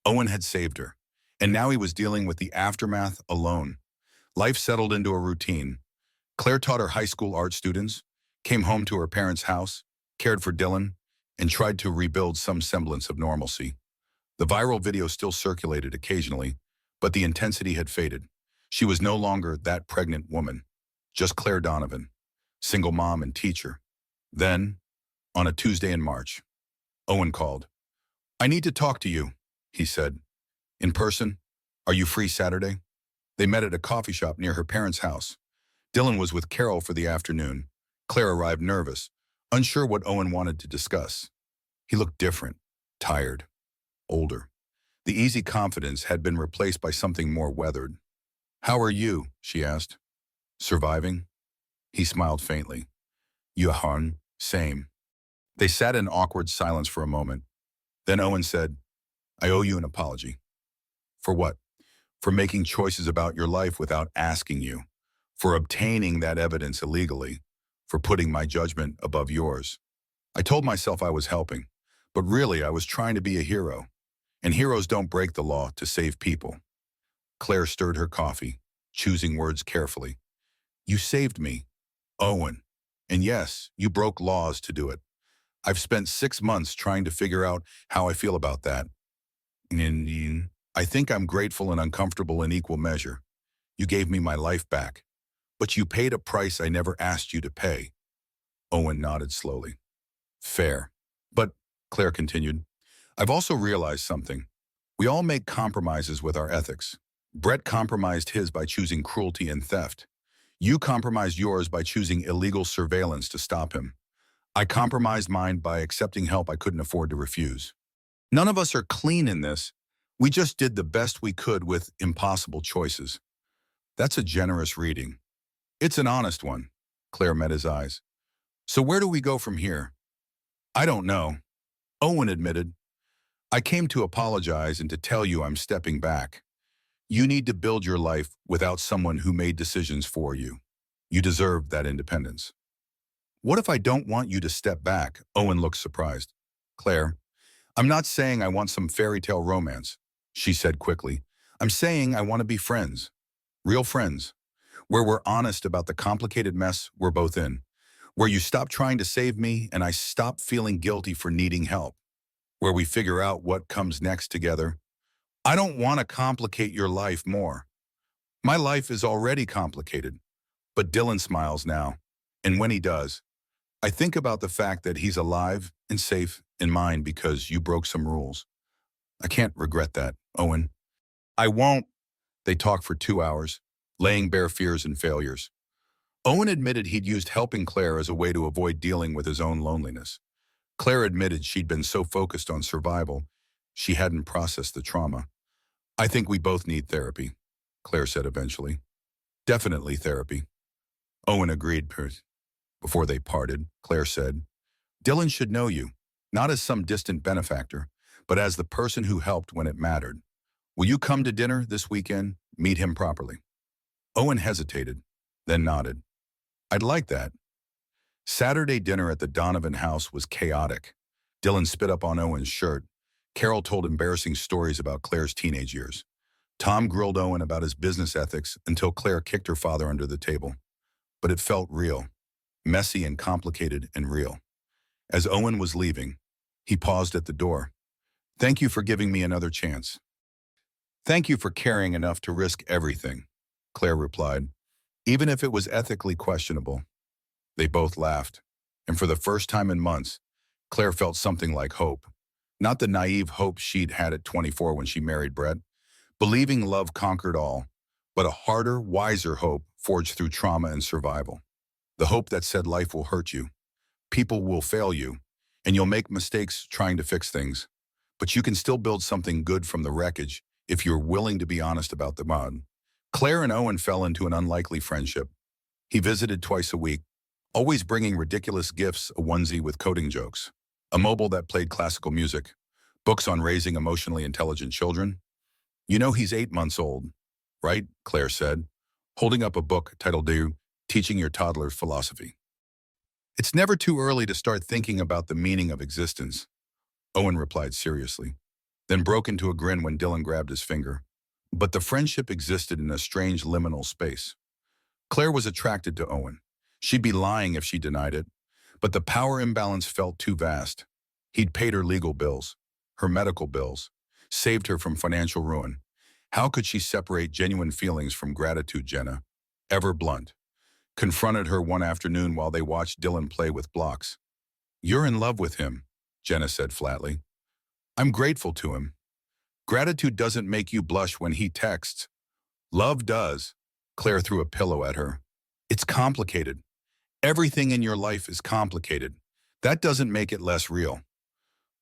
Owen had saved her, and now he was dealing with the aftermath alone. Life settled into a routine. Claire taught her high school art students, came home to her parents' house, cared for Dylan, and tried to rebuild some semblance of normalcy. The viral video still circulated occasionally, but the intensity had faded. She was no longer that pregnant woman, just Claire Donovan, single mom and teacher. Then, on a Tuesday in March, Owen called. "I need to talk to you," he said. "In person? Are you free Saturday?" They met at a coffee shop near her parents' house. Dylan was with Carol for the afternoon. Claire arrived nervous, unsure what Owen wanted to discuss. He looked different, tired, older. The easy confidence had been replaced by something more weathered. "How are you?" she asked. "Surviving?" He smiled faintly. "Johan, same." They sat in awkward silence for a moment. Then Owen said, "I owe you an apology." "For what?" "For making choices about your life without asking you. For obtaining that evidence illegally. For putting my judgment above yours. I told myself I was helping, but really I was trying to be a hero. And heroes don't break the law to save people." Claire stirred her coffee, choosing words carefully. "You saved me, Owen. And yes, you broke laws to do it. I've spent 6 months trying to figure out how I feel about that. And I think I'm grateful and uncomfortable in equal measure. You gave me my life back, but you paid a price I never asked you to pay." Owen nodded slowly. "Fair. But," Claire continued, "I've also realized something. We all make compromises with our ethics. Brett compromised his by choosing cruelty and theft. You compromised yours by choosing illegal surveillance to stop him. I compromised mine by accepting help I couldn't afford to refuse. None of us are clean in this. We just did the best we could with impossible choices." That's a generous reading. It's an honest one. Claire met his eyes. "So where do we go from here?" "I don't know," Owen admitted. "I came to apologize and to tell you I'm stepping back. You need to build your life without someone who made decisions for you. You deserve that independence." "What if I don't want you to step back?" Owen looked surprised. "Claire, I'm not saying I want some fairy tale romance," she said quickly. "I'm saying I want to be friends. Real friends. Where we're honest about the complicated mess we're both in. Where you stop trying to save me and I stop feeling guilty for needing help. Where we figure out what comes next together. I don't want to complicate your life more. My life is already complicated." But Dylan smiles now. And when he does, I think about the fact that he's alive and safe in mine because you broke some rules. I can't regret that, Owen. "I won't." They talked for 2 hours, laying bare fears and failures. Owen admitted he'd used helping Claire as a way to avoid dealing with his own loneliness. Claire admitted she'd been so focused on survival, she hadn't processed the trauma. "I think we both need therapy," Claire said eventually. "Definitely therapy." Owen agreed. Before they parted, Claire said, "Dylan should know you, not as some distant benefactor, but as the person who helped when it mattered. Will you come to dinner this weekend? Meet him properly." Owen hesitated, then nodded. "I'd like that." Saturday dinner at the Donovan house was chaotic. Dylan spit up on Owen's shirt. Carol told embarrassing stories about Claire's teenage years. Tom grilled Owen about his business ethics until Claire kicked her father under the table. But it felt real, messy and complicated and real. As Owen was leaving, he paused at the door. "Thank you for giving me another chance." "Thank you for caring enough to risk everything," Claire replied, "even if it was ethically questionable." They both laughed, And for the first time in months, Claire felt something like hope. Not the naive hope she'd had at 24 when she married Brett, believing love conquered all, but a harder, wiser hope forged through trauma and survival. The hope that said life will hurt you, people will fail you, and you'll make mistakes trying to fix things. But you can still build something good from the wreckage if you're willing to be honest about the mud. Claire and Owen fell into an unlikely friendship. He visited twice a week, always bringing ridiculous gifts, a onesie with coding jokes, a mobile that played classical music, books on raising emotionally intelligent children. You know he's 8 months old, right? Claire said, holding up a book titled Teaching Your Toddler's Philosophy. It's never too early to start thinking about the meaning of existence, Owen replied seriously, then broke into a grin when Dylan grabbed his finger. But the friendship existed in a strange liminal space. Claire was attracted to Owen. She'd be lying if she denied it, but the power imbalance felt too vast. He'd paid her legal bills, her medical bills, saved her from financial ruin. How could she separate genuine feelings from gratitude? Jenna, ever blunt, confronted her one afternoon while they watched Dylan play with blocks. "You're in love with him," Jenna said flatly. "I'm grateful to him. Gratitude doesn't make you blush when he texts. Love does." Claire threw a pillow at her. "It's complicated. Everything in your life is complicated. That doesn't make it less real."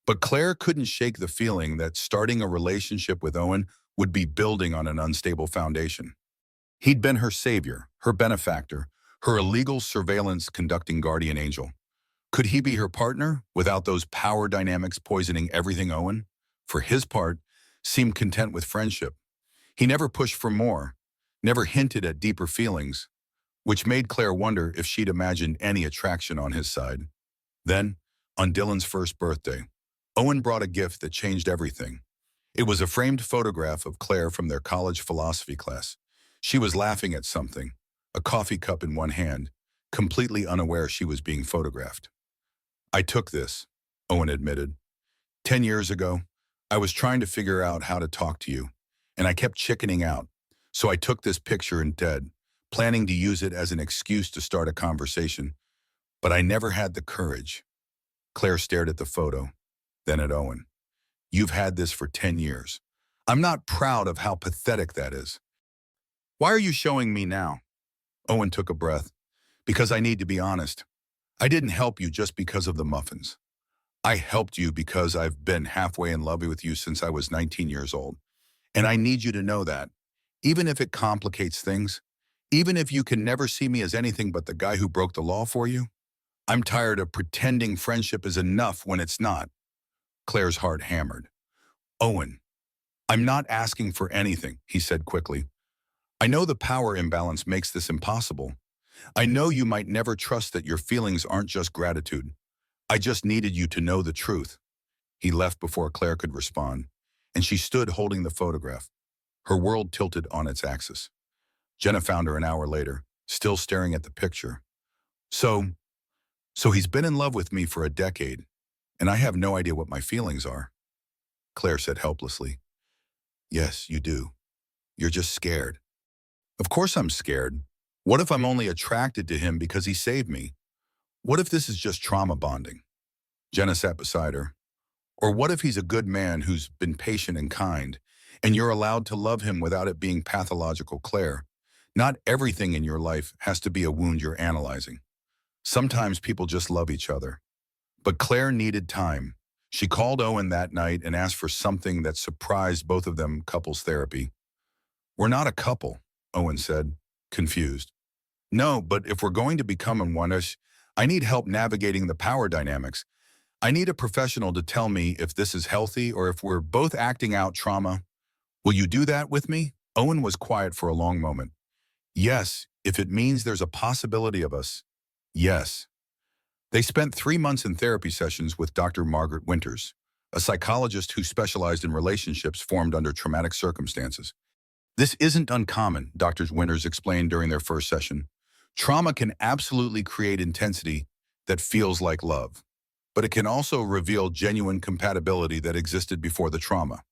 But Claire couldn't shake the feeling that starting a relationship with Owen would be building on an unstable foundation. He'd been her savior, her benefactor, her illegal surveillance conducting guardian angel. Could he be her partner without those power dynamics poisoning everything? Owen, for his part, seemed content with friendship. He never pushed for more, never hinted at deeper feelings, which made Claire wonder if she'd imagined any attraction on his side. Then, on Dylan's first birthday, Owen brought a gift that changed everything. It was a framed photograph of Claire from their college philosophy class. She was laughing at something, a coffee cup in one hand, completely unaware she was being photographed. "I took this," Owen admitted. 10 years ago, I was trying to figure out how to talk to you, and I kept chickening out. So I took this picture instead, planning to use it as an excuse to start a conversation. But I never had the courage." Claire stared at the photo, then at Owen. "You've had this for 10 years. I'm not proud of how pathetic that is. Why are you showing me now?" Owen took a breath. "Because I need to be honest. I didn't help you just because of the muffins. I helped you because I've been halfway in love with you since I was 19 years old. And I need you to know that, even if it complicates things, even if you can never see me as anything but the guy who broke the law for you, I'm tired of pretending friendship is enough when it's not." Claire's heart hammered. "Owen, I'm not asking for anything," he said quickly. "I know the power imbalance makes this impossible. I know you might never trust that your feelings aren't just gratitude. I just needed you to know the truth." He left before Claire could respond, and she stood holding the photograph, her world tilted on its axis. Jenna found her an hour later, still staring at the picture. So he's been in love with me for a decade, and I have no idea what my feelings are," Claire said helplessly. "Yes, you do. You're just scared." "Of course I'm scared. What if I'm only attracted to him because he saved me? What if this is just trauma bonding?" Jenna sat beside her. "Or what if he's a good man who's been patient and kind, and you're allowed to love him without it being pathological?" "Claire, not everything in your life has to be a wound you're analyzing. Sometimes people just love each other." But Claire needed time. She called Owen that night and asked for something that surprised both of them: couples therapy. "We're not a couple," Owen said, confused. "No, but if we're going to become one-ish, I need help navigating the power dynamics. I need a professional to tell me if this is healthy or if we're both acting out trauma. Will you do that with me?" Owen was quiet for a long moment. "Yes, if it means there's a possibility of us. Yes." They spent 3 months in therapy sessions with Dr. Margaret Winters, a psychologist who specialized in relationships formed under traumatic circumstances. "This isn't uncommon," Dr. Winters explained during their first session. "Trauma can absolutely create intensity that feels like love, but it can also reveal genuine compatibility that existed before the trauma.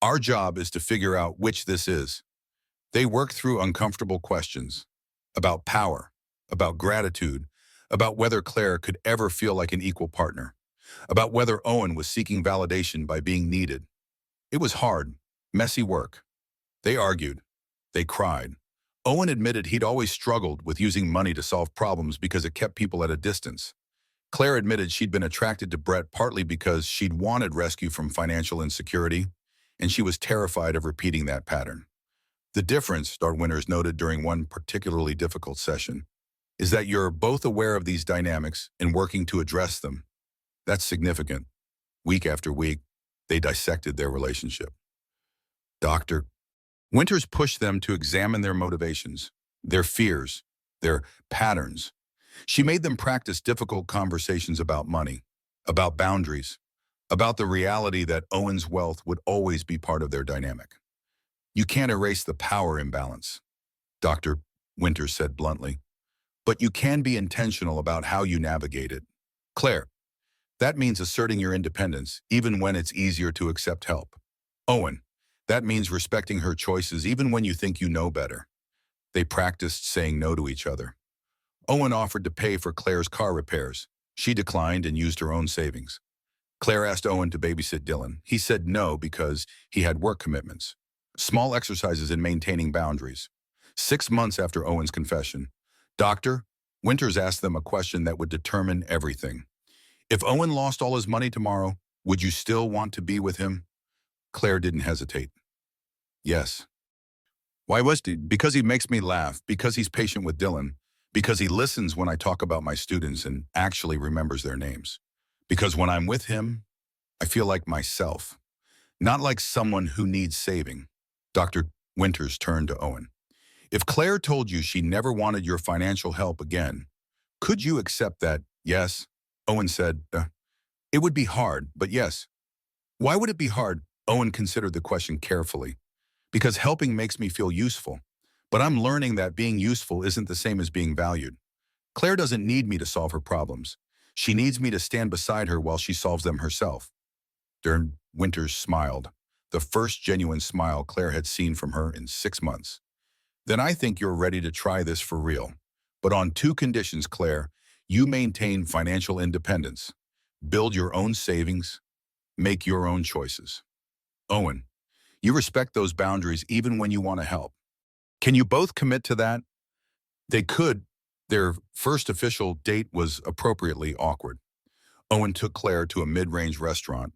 Our job is to figure out which this is." They worked through uncomfortable questions about power, about gratitude, about whether Claire could ever feel like an equal partner, about whether Owen was seeking validation by being needed. It was hard, messy work. They argued. They cried. Owen admitted he'd always struggled with using money to solve problems because it kept people at a distance. Claire admitted she'd been attracted to Brett partly because she'd wanted rescue from financial insecurity, and she was terrified of repeating that pattern. The difference, Winters noted during one particularly difficult session, is that you're both aware of these dynamics and working to address them. That's significant. Week after week, they dissected their relationship. Dr. Winters pushed them to examine their motivations, their fears, their patterns. She made them practice difficult conversations about money, about boundaries, about the reality that Owen's wealth would always be part of their dynamic. You can't erase the power imbalance, Dr. Winters said bluntly, but you can be intentional about how you navigate it. Claire, that means asserting your independence, even when it's easier to accept help. Owen, that means respecting her choices even when you think you know better. They practiced saying no to each other. Owen offered to pay for Claire's car repairs. She declined and used her own savings. Claire asked Owen to babysit Dylan. He said no because he had work commitments. Small exercises in maintaining boundaries. 6 months after Owen's confession, Dr. Winters asked them a question that would determine everything. If Owen lost all his money tomorrow, would you still want to be with him? Claire didn't hesitate. Yes. Why was he? Because he makes me laugh, because he's patient with Dylan, because he listens when I talk about my students and actually remembers their names. Because when I'm with him, I feel like myself, not like someone who needs saving. Dr. Winters turned to Owen. If Claire told you she never wanted your financial help again, could you accept that? Yes. Owen said, it would be hard, but yes. Why would it be hard? Owen considered the question carefully. Because helping makes me feel useful. But I'm learning that being useful isn't the same as being valued. Claire doesn't need me to solve her problems. She needs me to stand beside her while she solves them herself. Winters smiled, the first genuine smile Claire had seen from her in 6 months. Then I think you're ready to try this for real. But on 2 conditions, Claire. You maintain financial independence, build your own savings, make your own choices. Owen, you respect those boundaries even when you want to help. Can you both commit to that? They could. Their first official date was appropriately awkward. Owen took Claire to a mid-range restaurant,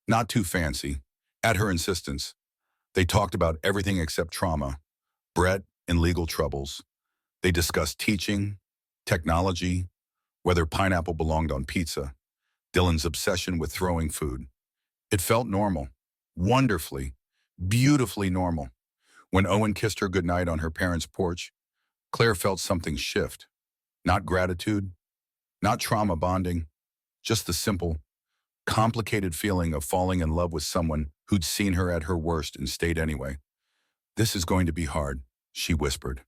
not too fancy. At her insistence, they talked about everything except trauma, Brett and legal troubles. They discussed teaching, technology, whether pineapple belonged on pizza, Dylan's obsession with throwing food. It felt normal, wonderfully, beautifully normal. When Owen kissed her goodnight on her parents' porch, Claire felt something shift. Not gratitude, not trauma bonding, just the simple, complicated feeling of falling in love with someone who'd seen her at her worst and stayed anyway. This is going to be hard, she whispered.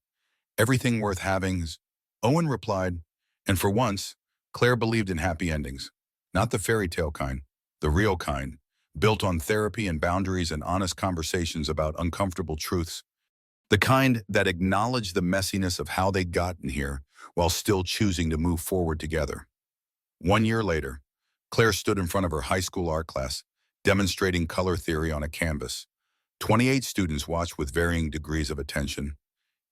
Everything worth having is, Owen replied, and for once, Claire believed in happy endings. Not the fairy tale kind, the real kind, built on therapy and boundaries and honest conversations about uncomfortable truths. The kind that acknowledged the messiness of how they'd gotten here while still choosing to move forward together. 1 year later, Claire stood in front of her high school art class, demonstrating color theory on a canvas. 28 students watched with varying degrees of attention.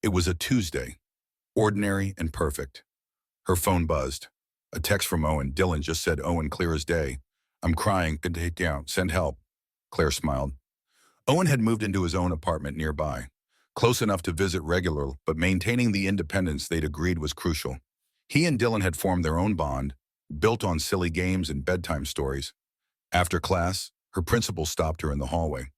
It was a Tuesday, ordinary and perfect. Her phone buzzed. A text from Owen. Dylan just said, Owen, clear as day. I'm crying. Could take down. Send help. Claire smiled. Owen had moved into his own apartment nearby, close enough to visit regularly, but maintaining the independence they'd agreed was crucial. He and Dylan had formed their own bond, built on silly games and bedtime stories. After class, her principal stopped her in the hallway.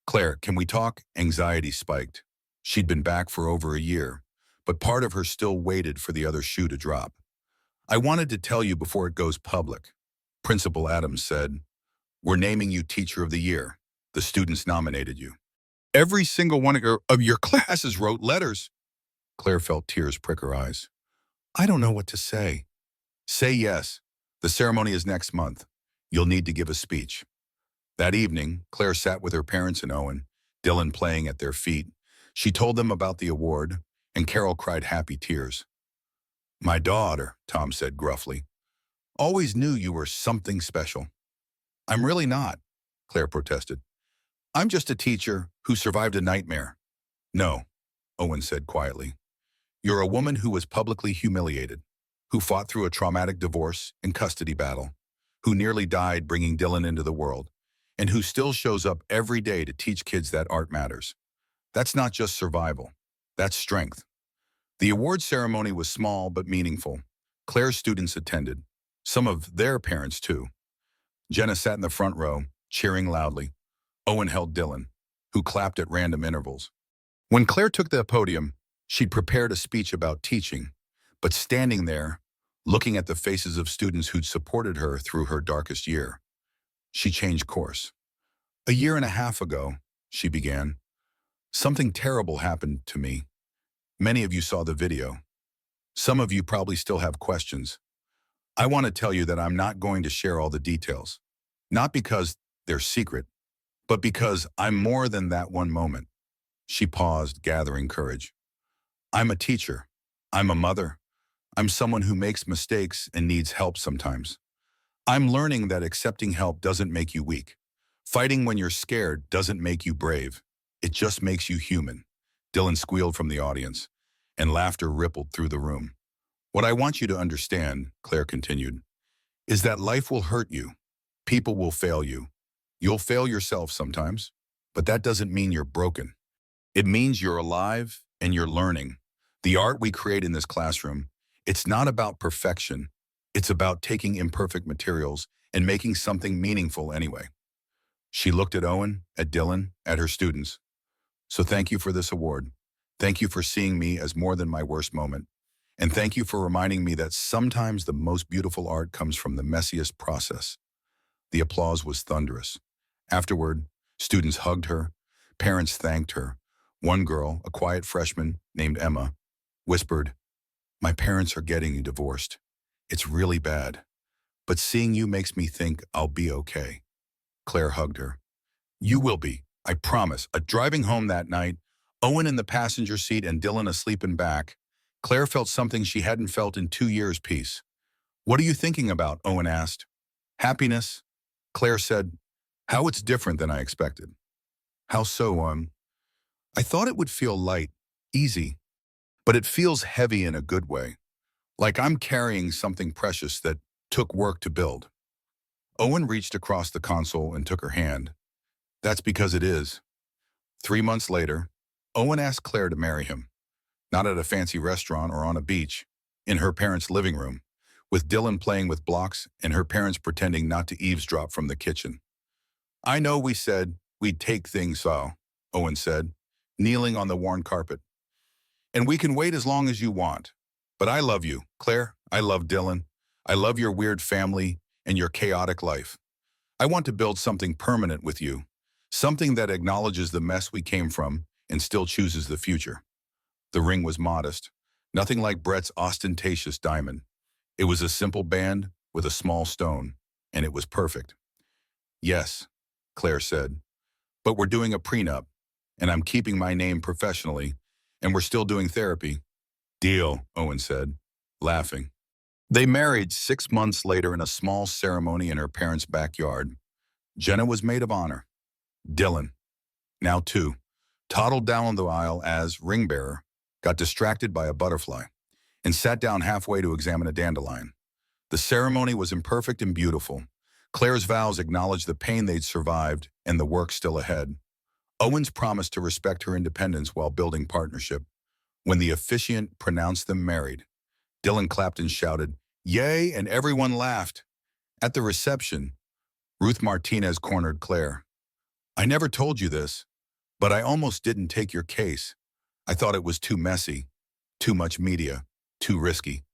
Claire, can we talk? Anxiety spiked. She'd been back for over a year, but part of her still waited for the other shoe to drop. I wanted to tell you before it goes public. Principal Adams said, we're naming you Teacher of the Year. The students nominated you. Every single one of your classes wrote letters. Claire felt tears prick her eyes. I don't know what to say. Say yes. The ceremony is next month. You'll need to give a speech. That evening, Claire sat with her parents and Owen, Dylan playing at their feet. She told them about the award, and Carol cried happy tears. My daughter, Tom said gruffly, always knew you were something special. I'm really not, Claire protested. I'm just a teacher who survived a nightmare. No, Owen said quietly. You're a woman who was publicly humiliated, who fought through a traumatic divorce and custody battle, who nearly died bringing Dylan into the world, and who still shows up every day to teach kids that art matters. That's not just survival. That's strength. The award ceremony was small but meaningful. Claire's students attended, some of their parents too. Jenna sat in the front row, cheering loudly. Owen held Dylan, who clapped at random intervals. When Claire took the podium, she'd prepared a speech about teaching, but standing there, looking at the faces of students who'd supported her through her darkest year, she changed course. A year and a half ago, she began, something terrible happened to me. Many of you saw the video. Some of you probably still have questions. I want to tell you that I'm not going to share all the details. Not because they're secret, but because I'm more than that one moment. She paused, gathering courage. I'm a teacher. I'm a mother. I'm someone who makes mistakes and needs help sometimes. I'm learning that accepting help doesn't make you weak. Fighting when you're scared doesn't make you brave. It just makes you human. Dylan squealed from the audience, and laughter rippled through the room. What I want you to understand, Claire continued, is that life will hurt you. People will fail you. You'll fail yourself sometimes, but that doesn't mean you're broken. It means you're alive and you're learning. The art we create in this classroom, it's not about perfection. It's about taking imperfect materials and making something meaningful anyway. She looked at Owen, at Dylan, at her students. So thank you for this award. Thank you for seeing me as more than my worst moment. And thank you for reminding me that sometimes the most beautiful art comes from the messiest process. The applause was thunderous. Afterward, students hugged her, parents thanked her. One girl, a quiet freshman named Emma, whispered, "My parents are getting divorced. It's really bad. But seeing you makes me think I'll be okay." Claire hugged her. "You will be, I promise." Driving home that night, Owen in the passenger seat and Dylan asleep in back, Claire felt something she hadn't felt in 2 years. Peace. "What are you thinking about?" Owen asked. "Happiness." Claire said, "How it's different than I expected." "How so?" "I thought it would feel light, easy, but it feels heavy in a good way. Like I'm carrying something precious that took work to build." Owen reached across the console and took her hand. "That's because it is." 3 months later, Owen asked Claire to marry him. Not at a fancy restaurant or on a beach, in her parents' living room, with Dylan playing with blocks and her parents pretending not to eavesdrop from the kitchen. "I know we said we'd take things so," Owen said, kneeling on the worn carpet. "And we can wait as long as you want. But I love you, Claire. I love Dylan. I love your weird family and your chaotic life. I want to build something permanent with you, something that acknowledges the mess we came from and still chooses the future." The ring was modest, nothing like Brett's ostentatious diamond. It was a simple band with a small stone, and it was perfect. "Yes," Claire said, "but we're doing a prenup, and I'm keeping my name professionally, and we're still doing therapy." "Deal," Owen said, laughing. They married 6 months later in a small ceremony in her parents' backyard. Jenna was maid of honor. Dylan, now 2, toddled down the aisle as ring bearer, got distracted by a butterfly, and sat down halfway to examine a dandelion. The ceremony was imperfect and beautiful. Claire's vows acknowledged the pain they'd survived and the work still ahead. Owen's promised to respect her independence while building partnership. When the officiant pronounced them married, Dylan clapped and shouted, "Yay!" and everyone laughed. At the reception, Ruth Martinez cornered Claire. "I never told you this, but I almost didn't take your case. I thought it was too messy, too much media, too risky.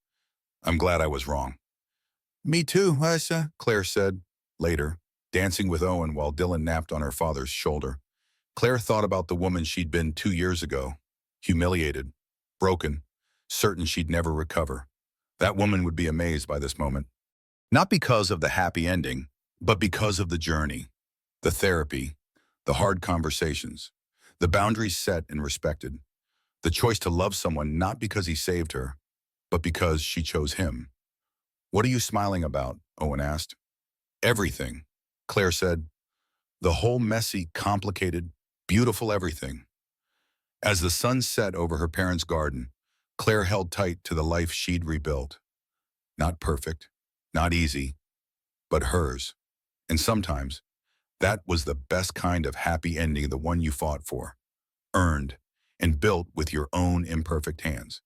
I'm glad I was wrong." "Me too, Asa," Claire said. Later, dancing with Owen while Dylan napped on her father's shoulder, Claire thought about the woman she'd been 2 years ago, humiliated, broken, certain she'd never recover. That woman would be amazed by this moment. Not because of the happy ending, but because of the journey, the therapy, the hard conversations, the boundaries set and respected, the choice to love someone not because he saved her, but because she chose him. What are you smiling about? Owen asked. Everything, Claire said. The whole messy, complicated, beautiful everything. As the sun set over her parents' garden, Claire held tight to the life she'd rebuilt. Not perfect, not easy, but hers. And sometimes, that was the best kind of happy ending, the one you fought for, earned, and built with your own imperfect hands.